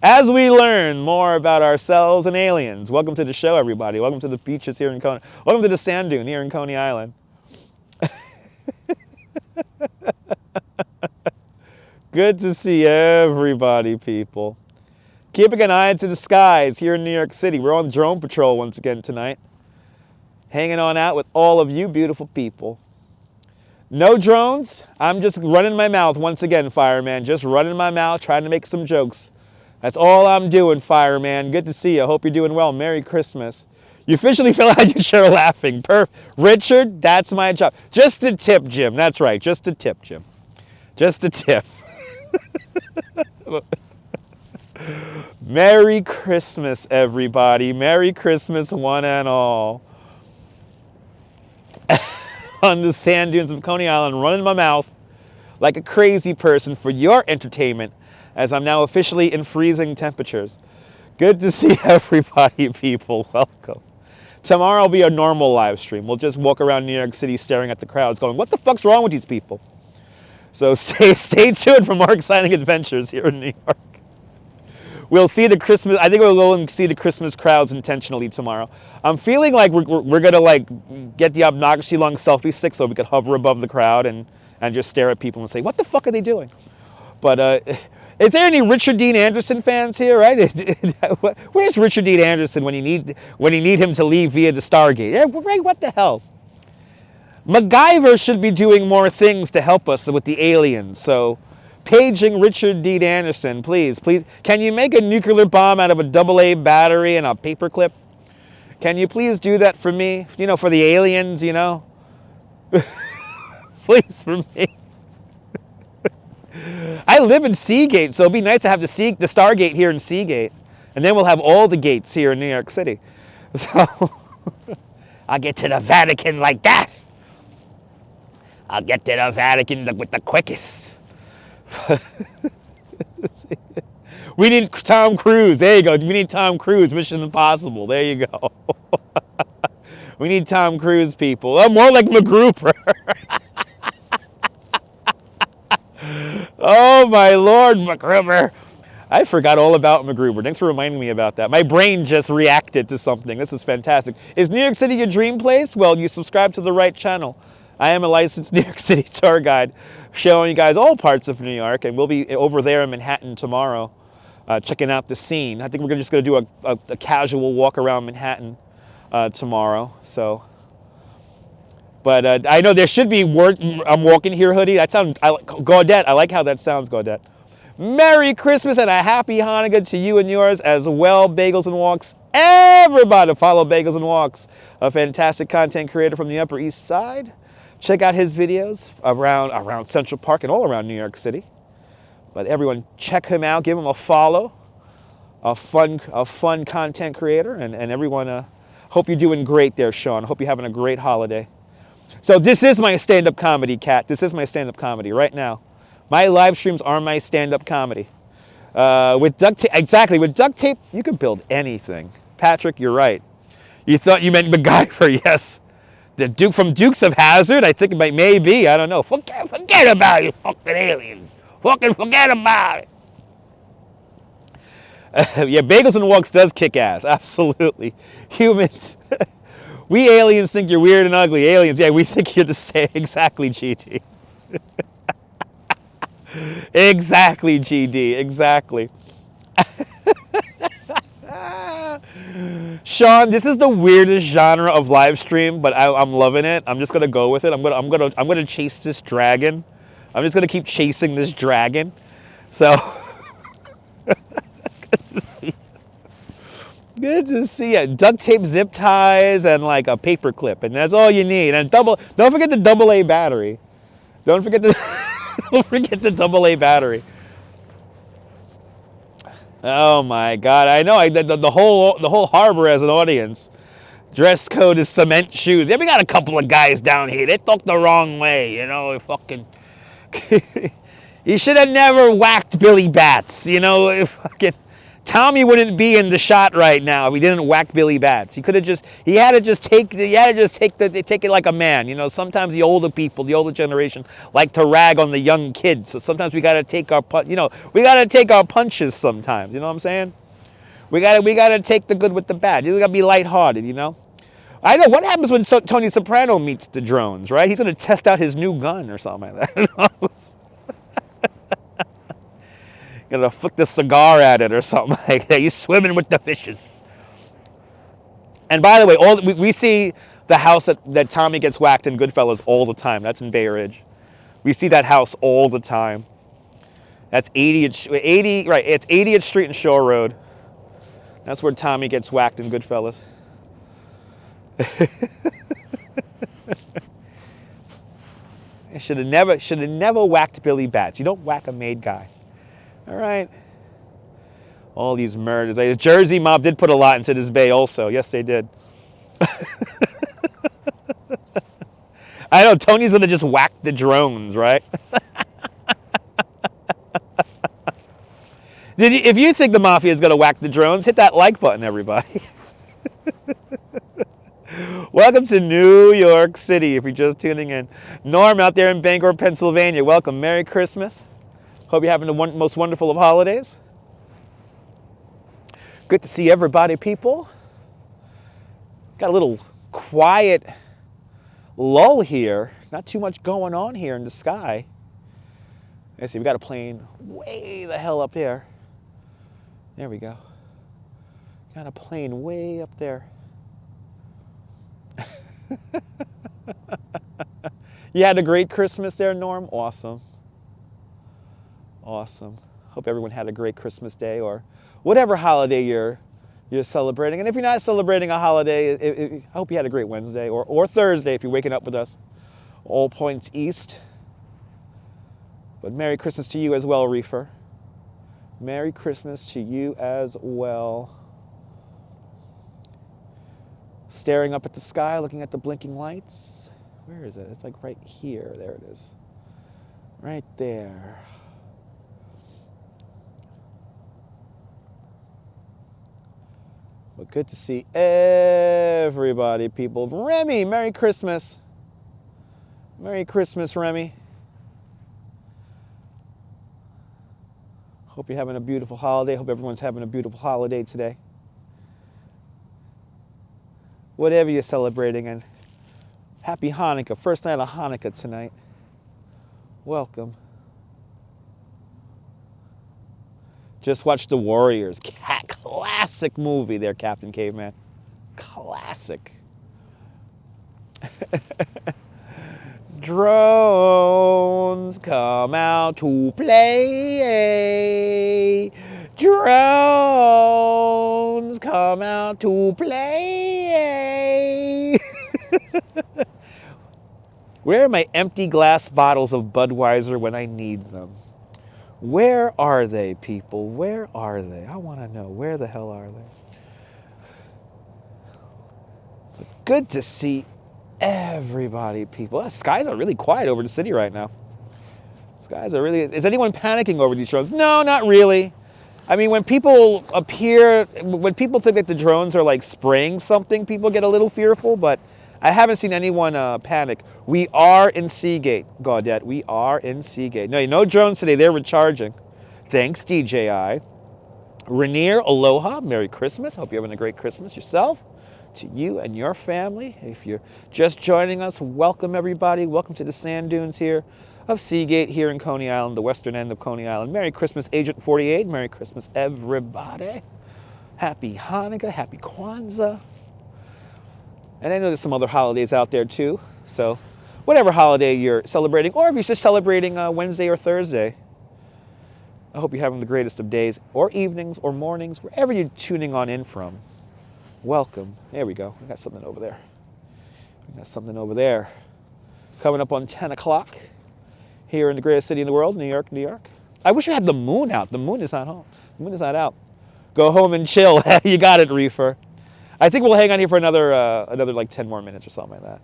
As we learn more about ourselves and aliens, welcome to the show, everybody. Welcome to the beaches here in Coney. Welcome to the sand dune here in Coney Island. Good to see everybody, people. Keeping an eye to the skies here in New York City. We're on drone patrol once again tonight. Hanging on out with all of you beautiful people. No drones. I'm just running my mouth once again, Fireman. Just running my mouth, trying to make some jokes. That's all I'm doing, Fireman. Good to see you. Hope you're doing well. Merry Christmas. You officially fell out your chair laughing. Richard, that's my job. Just a tip, Jim. That's right. Just a tip, Jim. Just a tip. Merry Christmas, everybody. Merry Christmas, one and all. On the sand dunes of Coney Island, running my mouth like a crazy person for your entertainment, as I'm now officially in freezing temperatures. Good to see everybody, people. Welcome. Tomorrow will be a normal live stream. We'll just walk around New York City staring at the crowds going, what the fuck's wrong with these people? So stay tuned for more exciting adventures here in New York. We'll see the Christmas, I think we'll go and see the Christmas crowds intentionally tomorrow. I'm feeling like we're gonna like get the obnoxiously long selfie stick so we could hover above the crowd and just stare at people and say, what the fuck are they doing? But is there any Richard Dean Anderson fans here, right? Where's Richard Dean Anderson when you need him to leave via the Stargate? Yeah, right, what the hell? MacGyver should be doing more things to help us with the aliens, so paging Richard Dean Anderson, please. Can you make a nuclear bomb out of a AA battery and a paperclip? Can you please do that for me? You know, for the aliens, you know? Please, for me. I live in Seagate, so it'd be nice to have the Stargate here in Seagate. And then we'll have all the gates here in New York City. So, I'll get to the Vatican like that. I'll get to the Vatican with the quickest. We need Tom Cruise. There you go. We need Tom Cruise. Mission Impossible. There you go. We need Tom Cruise, people. Oh, more like MacGruber. Oh my Lord, MacGruber. I forgot all about MacGruber. Thanks for reminding me about that. My brain just reacted to something. This is fantastic. Is New York City your dream place? Well, you subscribe to the right channel. I am a licensed New York City tour guide showing you guys all parts of New York, and we'll be over there in Manhattan tomorrow checking out the scene. I think we're just going to do a casual walk around Manhattan tomorrow. So, but I know there should be I'm walking here hoodie. That sounds, Gaudette, I like how that sounds, Gaudette. Merry Christmas and a happy Hanukkah to you and yours as well, Bagels and Walks. Everybody follow Bagels and Walks, a fantastic content creator from the Upper East Side. Check out his videos around Central Park and all around New York City. But everyone, check him out, give him a follow. A fun content creator, and everyone, hope you're doing great there, Sean. Hope you're having a great holiday. So this is my stand-up comedy, Kat. This is my stand-up comedy right now. My live streams are my stand-up comedy. With duct tape, exactly, with duct tape, you can build anything. Patrick, you're right. You thought you meant MacGyver, yes. The Duke from Dukes of Hazzard, I think it may be, I don't know. Forget about it, you fucking aliens. Fucking forget about it. Yeah, Bagels and Walks does kick ass, absolutely. Humans, we aliens think you're weird and ugly. Aliens, yeah, we think you're the same. Exactly, GD. Exactly, GD, exactly. Sean, this is the weirdest genre of live stream, but I'm loving it. I'm just gonna go with it. I'm gonna chase this dragon. I'm just gonna keep chasing this dragon. So good to see you. Duct tape, zip ties, and like a paper clip, and that's all you need. And don't forget the AA battery. Don't forget the don't forget the AA battery. Oh my God! I know. The whole harbor has an audience. Dress code is cement shoes. Yeah, we got a couple of guys down here. They talk the wrong way, you know. Fucking. You should have never whacked Billy Bats. You know, fucking. Tommy wouldn't be in the shot right now if he didn't whack Billy Bats. He had to just take it like a man. You know, sometimes the older people, the older generation, like to rag on the young kids. So sometimes we gotta take our punches sometimes. You know what I'm saying? We gotta take the good with the bad. You gotta be lighthearted. You know. I know what happens when Tony Soprano meets the drones, right? He's gonna test out his new gun or something like that. Gonna flick the cigar at it or something like that. He's swimming with the fishes. And by the way, we see the house that Tommy gets whacked in Goodfellas all the time. That's in Bay Ridge. We see that house all the time. That's 80th, it's 80th Street and Shore Road. That's where Tommy gets whacked in Goodfellas. I should have never whacked Billy Bats. You don't whack a made guy. All right. All these murders. The Jersey mob did put a lot into this bay also. Yes, they did. I know, Tony's going to just whack the drones, right? If you think the mafia is going to whack the drones, hit that like button, everybody. Welcome to New York City, if you're just tuning in. Norm out there in Bangor, Pennsylvania. Welcome. Merry Christmas. Hope you're having the most wonderful of holidays. Good to see everybody, people. Got a little quiet lull here. Not too much going on here in the sky. Let's see, we got a plane way the hell up there. There we go. Got a plane way up there. You had a great Christmas there, Norm? Awesome. Awesome. Hope everyone had a great Christmas day or whatever holiday you're celebrating. And if you're not celebrating a holiday, I hope you had a great Wednesday or Thursday if you're waking up with us. All points east. But Merry Christmas to you as well, Reefer. Merry Christmas to you as well. Staring up at the sky, looking at the blinking lights. Where is it? It's like right here. There it is. Right there. But good to see everybody, people. Remy, Merry Christmas. Merry Christmas, Remy. Hope you're having a beautiful holiday. Hope everyone's having a beautiful holiday today. Whatever you're celebrating, and happy Hanukkah. First night of Hanukkah tonight. Welcome. Just watched The Warriors. Classic movie there, Captain Caveman. Classic. Drones come out to play. Drones come out to play. Where are my empty glass bottles of Budweiser when I need them? Where are they, people? Where are they? I want to know. Where the hell are they? But good to see everybody, people. The skies are really quiet over the city right now. Skies are really... Is anyone panicking over these drones? No, not really. I mean, when people appear... When people think that the drones are like spraying something, people get a little fearful, but I haven't seen anyone panic. We are in Seagate, Gaudette. We are in Seagate. No drones today. They're recharging. Thanks, DJI. Rainier, aloha. Merry Christmas. Hope you're having a great Christmas yourself. To you and your family. If you're just joining us, welcome everybody. Welcome to the sand dunes here of Seagate here in Cony Island, the western end of Cony Island. Merry Christmas, Agent 48. Merry Christmas, everybody. Happy Hanukkah. Happy Kwanzaa. And I know there's some other holidays out there too. So whatever holiday you're celebrating, or if you're just celebrating Wednesday or Thursday, I hope you're having the greatest of days or evenings or mornings, wherever you're tuning on in from. Welcome. There we go. We got something over there. We got something over there. Coming up on 10 o'clock here in the greatest city in the world, New York, New York. I wish we had the moon out. The moon is not home. The moon is not out. Go home and chill. You got it, Reefer. I think we'll hang on here for another like 10 more minutes or something like that.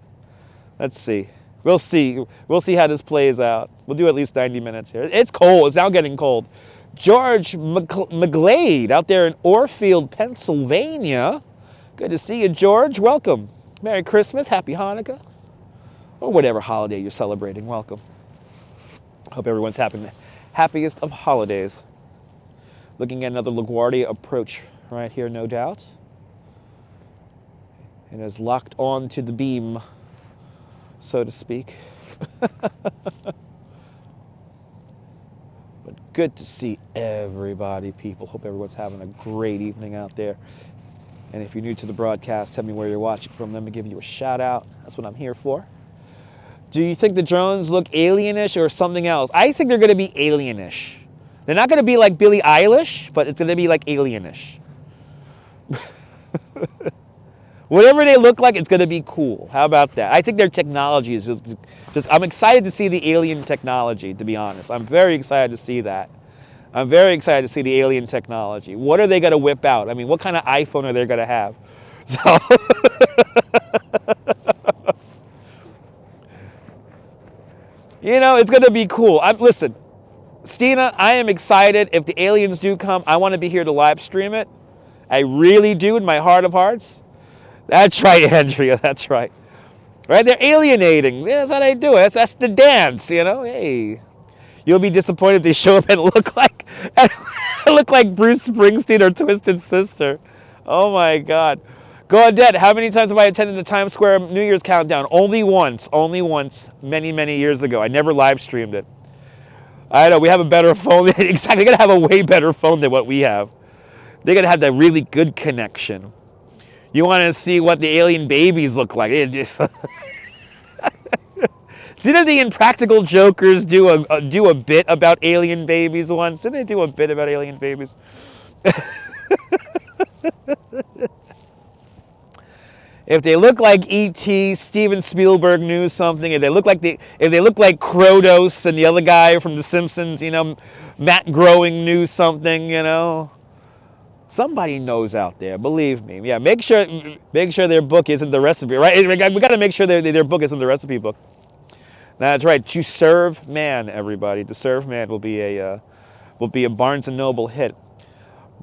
Let's see. We'll see. We'll see how this plays out. We'll do at least 90 minutes here. It's cold. It's now getting cold. George McGlade out there in Orfield, Pennsylvania. Good to see you, George. Welcome. Merry Christmas. Happy Hanukkah. Or whatever holiday you're celebrating. Welcome. Hope everyone's having the happiest of holidays. Looking at another LaGuardia approach right here, no doubt. And is locked on to the beam, so to speak. But good to see everybody, people. Hope everyone's having a great evening out there. And if you're new to the broadcast, tell me where you're watching from. Let me give you a shout out. That's what I'm here for. Do you think the drones look alienish or something else? I think they're going to be alienish. They're not going to be like Billie Eilish, but it's going to be like alienish. Whatever they look like, it's going to be cool. How about that? I think their technology is just I'm excited to see the alien technology, to be honest. I'm very excited to see that. I'm very excited to see the alien technology. What are they going to whip out? I mean, what kind of iPhone are they going to have? So, you know, it's going to be cool. Listen, Stina, I am excited. If the aliens do come, I want to be here to live stream it. I really do in my heart of hearts. That's right, Andrea. That's right. Right? They're alienating. That's how they do it. That's the dance, you know? Hey. You'll be disappointed if they show up and look like Bruce Springsteen or Twisted Sister. Oh my God. Gaudette, how many times have I attended the Times Square New Year's countdown? Only once, many, many years ago. I never live streamed it. I know, we have a better phone. Exactly, they're gonna have a way better phone than what we have. They're gonna have that really good connection. You want to see what the alien babies look like? Didn't the Impractical Jokers do a bit about alien babies once? Didn't they do a bit about alien babies? If they look like E.T., Steven Spielberg knew something. If they look like Krotos and the other guy from The Simpsons, you know, Matt Groening knew something, you know. Somebody knows out there, believe me. Yeah, make sure their book isn't the recipe, right? We got to make sure their book isn't the recipe book. That's right. To Serve Man, everybody. To Serve Man will be a Barnes & Noble hit.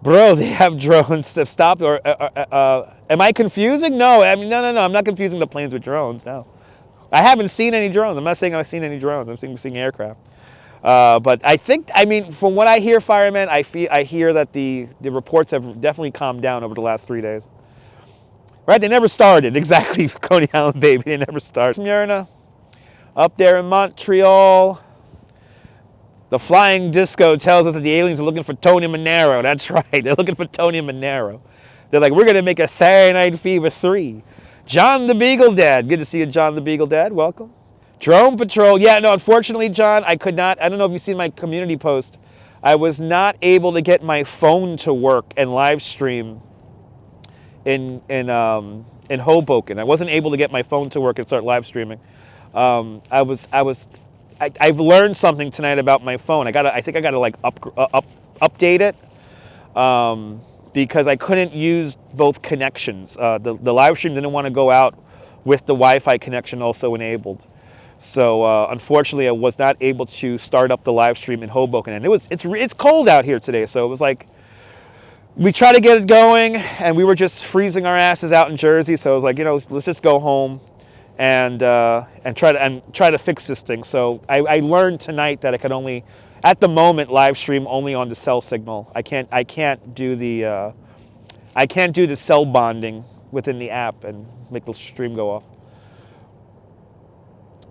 Bro, they have drones that stopped. Or am I confusing? No. I mean, no. I'm not confusing the planes with drones. No, I haven't seen any drones. I'm not saying I've seen any drones. I'm seeing aircraft. But I think, I mean, from what I hear, firemen, I hear that the reports have definitely calmed down over the last 3 days. Right? They never started. Exactly, Cony Island, baby. They never started. Smyrna, up there in Montreal. The flying disco tells us that the aliens are looking for Tony Manero. That's right. They're looking for Tony Manero. They're like, we're going to make a Saturday Night Fever 3. John the Beagle Dad. Good to see you, John the Beagle Dad. Welcome. Drone Patrol. Yeah, no, unfortunately, John, I could not. I don't know if you've seen my community post. I was not able to get my phone to work and live stream in Hoboken. I wasn't able to get my phone to work and start live streaming. I've learned something tonight about my phone. I think I gotta like update it because I couldn't use both connections. The live stream didn't want to go out with the Wi-Fi connection also enabled. So unfortunately, I was not able to start up the live stream in Hoboken, and it's cold out here today. So it was like we tried to get it going, and we were just freezing our asses out in Jersey. So I was like, you know, let's just go home and try to fix this thing. So I learned tonight that I could only, at the moment, live stream only on the cell signal. I can't do the cell bonding within the app and make the stream go off.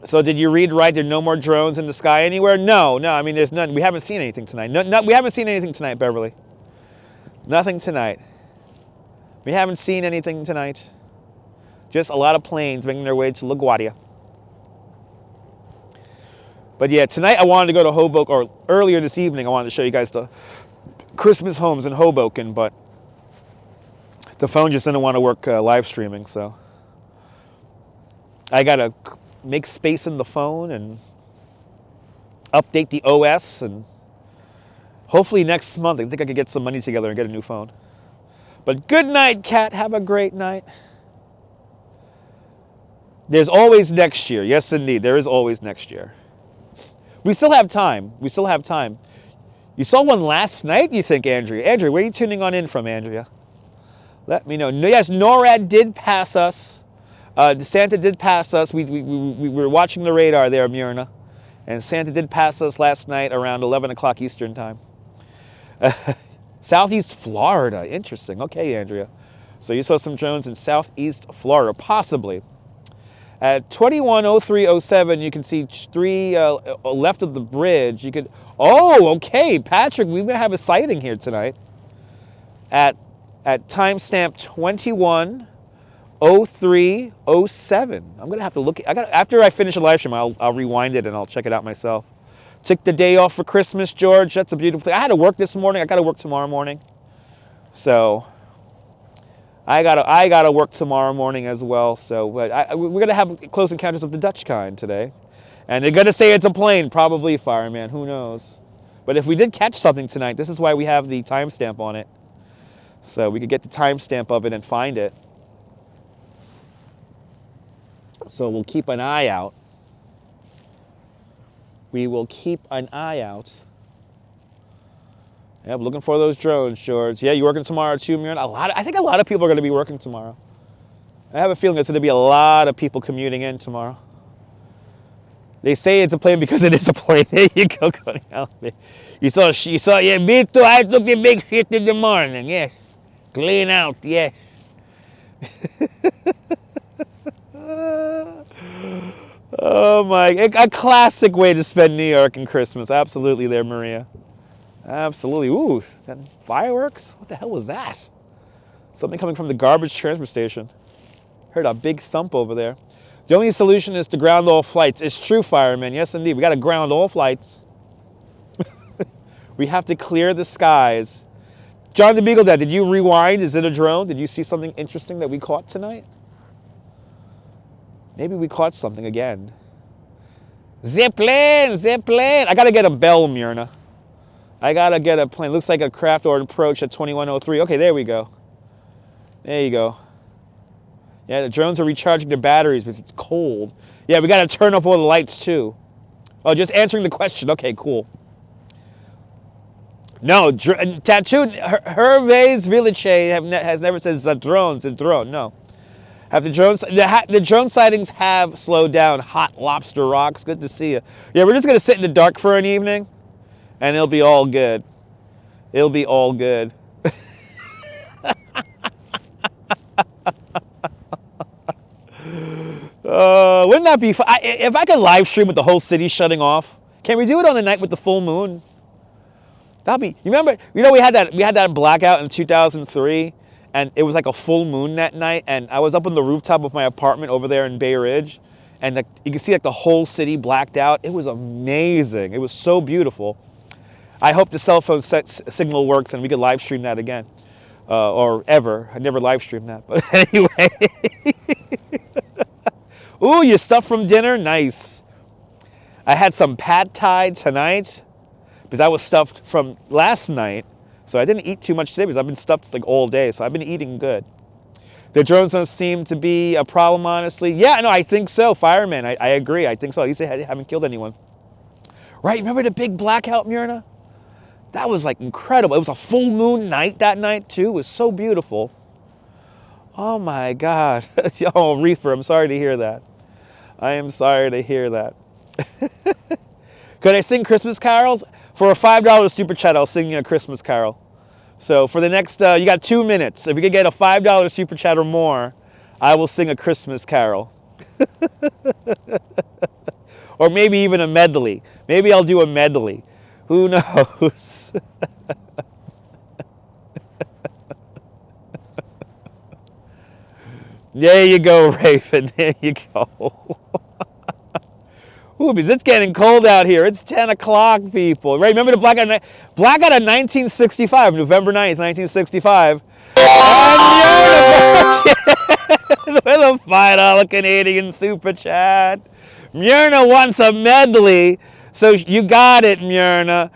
So did you read right? There are no more drones in the sky anywhere? No. I mean, there's none. We haven't seen anything tonight. We haven't seen anything tonight, Beverly. Nothing tonight. We haven't seen anything tonight. Just a lot of planes making their way to LaGuardia. But yeah, tonight I wanted to go to Hoboken, or earlier this evening I wanted to show you guys the Christmas homes in Hoboken, but the phone just didn't want to work live streaming, so I gotta make space in the phone and update the OS, and hopefully next month I think I could get some money together and get a new phone. But good night, Kat. Have a great night. There's always next year. Yes, indeed. There is always next year. We still have time. We still have time. You saw one last night, you think, Andrea? Andrea, where are you tuning on in from, Andrea? Let me know. Yes, NORAD did pass us. Santa did pass us. We were watching the radar there, Myrna. And Santa did pass us last night around 11 o'clock Eastern time. Southeast Florida. Interesting. Okay, Andrea. So you saw some drones in Southeast Florida, possibly. At 21:03:07, you can see 3 left of the bridge. You could. Oh, okay, Patrick. We may have a sighting here tonight. At timestamp 21:03:07. I'm gonna have to look. After I finish a live stream, I'll rewind it and I'll check it out myself. Took the day off for Christmas, George. That's a beautiful thing. I had to work this morning. I got to work tomorrow morning. So I gotta work tomorrow morning as well. So we're gonna have close encounters of the Dutch kind today, and they're gonna say it's a plane, probably fireman. Who knows? But if we did catch something tonight, this is why we have the timestamp on it, so we could get the timestamp of it and find it. So we'll keep an eye out. We will keep an eye out. Yeah, I'm looking for those drones, George. Yeah, you working tomorrow too, Miriam? I think a lot of people are going to be working tomorrow. I have a feeling there's going to be a lot of people commuting in tomorrow. They say it's a plane because it is a plane. There you go, Cony Island. You saw, yeah, me too. I took the big shit in the morning, yes. Clean out, yes. Oh my, a classic way to spend New York and Christmas. Absolutely there, Maria. Absolutely. Ooh, fireworks? What the hell was that? Something coming from the garbage transfer station. Heard a big thump over there. The only solution is to ground all flights. It's true, firemen. Yes, indeed. We got to ground all flights. We have to clear the skies. John the Beagle Dad, did you rewind? Is it a drone? Did you see something interesting that we caught tonight? Maybe we caught something again. Zipline, zipline. I got to get a bell, Myrna. I got to get a plane. Looks like a craft or approach at 21:03. Okay, there we go. There you go. Yeah, the drones are recharging their batteries because it's cold. Yeah, we got to turn off all the lights too. Oh, just answering the question. Okay, cool. No, tattooed Hervé's Village has never said drone. No. Have the drone sightings have slowed down. Hot Lobster Rocks, good to see you. Yeah, we're just gonna sit in the dark for an evening, and it'll be all good. It'll be all good. Wouldn't that be fun? If I could live stream with the whole city shutting off, can we do it on the night with the full moon? That'd be. You remember? You know, we had that blackout in 2003. And it was like a full moon that night, and I was up on the rooftop of my apartment over there in Bay Ridge, and you could see like the whole city blacked out. It was amazing. It was so beautiful. I hope the cell phone signal works and we could live stream that again, or ever. I never live streamed that, but anyway. Ooh, your stuff from dinner? Nice. I had some pad thai tonight because I was stuffed from last night. So I didn't eat too much today because I've been stuffed like all day. So I've been eating good. The drones don't seem to be a problem, honestly. Yeah, no, I think so. Fireman, I agree. I think so. At least they haven't killed anyone. Right, remember the big blackout, Myrna? That was like incredible. It was a full moon night that night too. It was so beautiful. Oh my God. Oh, Reefer, I'm sorry to hear that. I am sorry to hear that. Could I sing Christmas carols? For a $5 super chat, I'll sing you a Christmas carol. So for the next, you got 2 minutes. If you could get a $5 super chat or more, I will sing a Christmas carol. Or maybe even a medley. Maybe I'll do a medley. Who knows? There you go, Raven. There you go. Ooh, because it's getting cold out here. It's 10 o'clock, people. Right? Remember the blackout of 1965, November 9th, 1965. With a $5 Canadian super chat. Myrna wants a medley, so you got it, Myrna.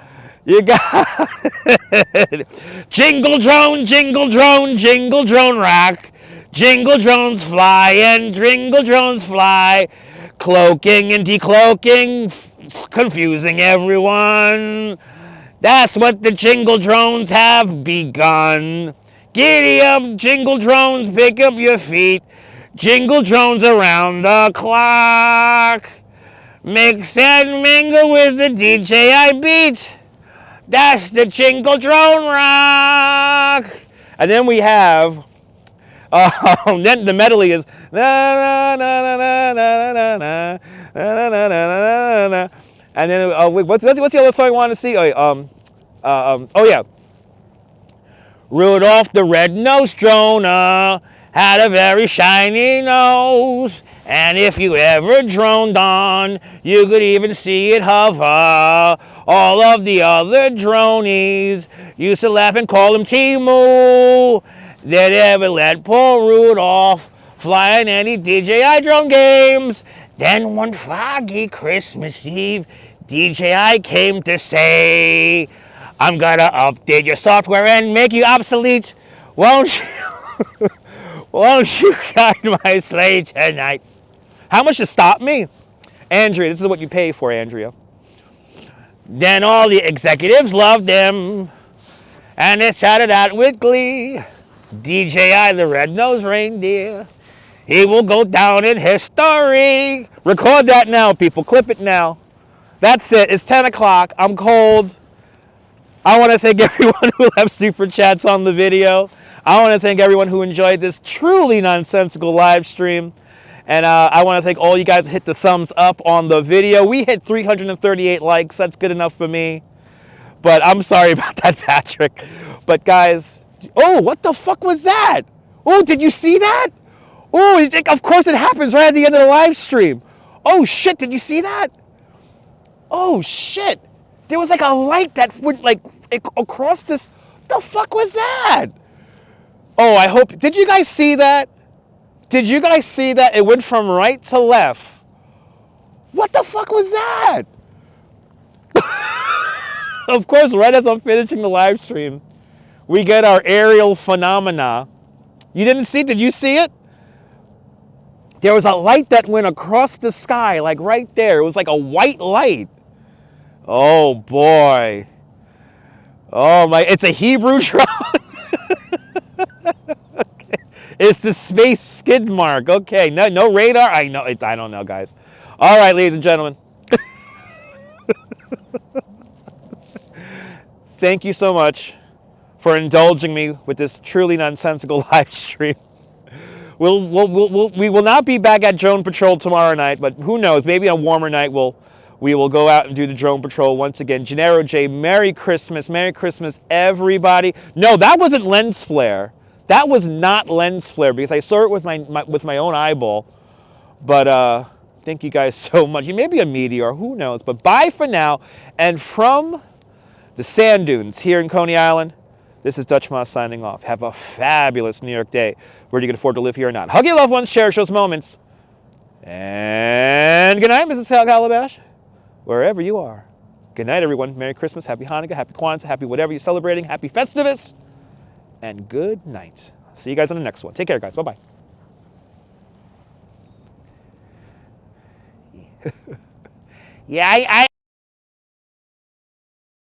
You got it. Jingle drone, jingle drone rock. Jingle drones fly and jingle drones fly. Cloaking and decloaking, confusing everyone. That's what the jingle drones have begun. Giddy up, jingle drones, pick up your feet. Jingle drones around the clock. Mix and mingle with the DJ I beat. That's the jingle drone rock. And then we have... then the medley is na na na na na na na na na na na. And then what's the other song I want to see? Oh yeah, Rudolph the red-nosed drone had a very shiny nose, and if you ever droned on, you could even see it hover. All of the other dronies used to laugh and call him Timu. They'd ever let poor Rudolph fly in any DJI drone games. Then one foggy Christmas Eve, DJI came to say, I'm gonna update your software and make you obsolete. Won't you, won't you guide my sleigh tonight? How much to stop me? Andrea, this is what you pay for, Andrea. Then all the executives loved him, and they shouted out with glee, DJI the red-nosed reindeer, he will go down in history. Record that now, people. Clip it now. That's it. It's 10 o'clock. I'm cold. I want to thank everyone who left super chats on the video. I want to thank everyone who enjoyed this truly nonsensical live stream. And I want to thank all you guys that hit the thumbs up on the video. We hit 338 likes. That's good enough for me. But I'm sorry about that, Patrick. But guys... Oh, what the fuck was that? Oh, did you see that? Oh, of course it happens right at the end of the live stream. Oh, shit, did you see that? Oh, shit. There was like a light that went like across this. What the fuck was that? Oh, I hope... Did you guys see that? Did you guys see that? It went from right to left. What the fuck was that? Of course, right as I'm finishing the live stream, we get our aerial phenomena. You didn't see? Did you see it? There was a light that went across the sky, like right there. It was like a white light. Oh boy. Oh my, it's a Hebrew drone. Okay. It's the space skid mark. Okay, no radar. I know it. I don't know, guys. All right, ladies and gentlemen. Thank you so much for indulging me with this truly nonsensical live stream. We will not be back at drone patrol tomorrow night, but who knows? Maybe a warmer night we will go out and do the drone patrol once again. Gennaro J, Merry Christmas, everybody. No, that wasn't lens flare. That was not lens flare because I saw it with my own eyeball. But thank you guys so much. You may be a meteor, who knows? But bye for now. And from the sand dunes here in Coney Island, this is Dutch Moss signing off. Have a fabulous New York day, whether you can afford to live here or not. Hug your loved ones, cherish those moments. And good night, Mrs. Sal Calabash, wherever you are. Good night, everyone. Merry Christmas, Happy Hanukkah, Happy Kwanzaa, Happy whatever you're celebrating, Happy Festivus, and good night. See you guys on the next one. Take care, guys. Bye-bye. Yeah,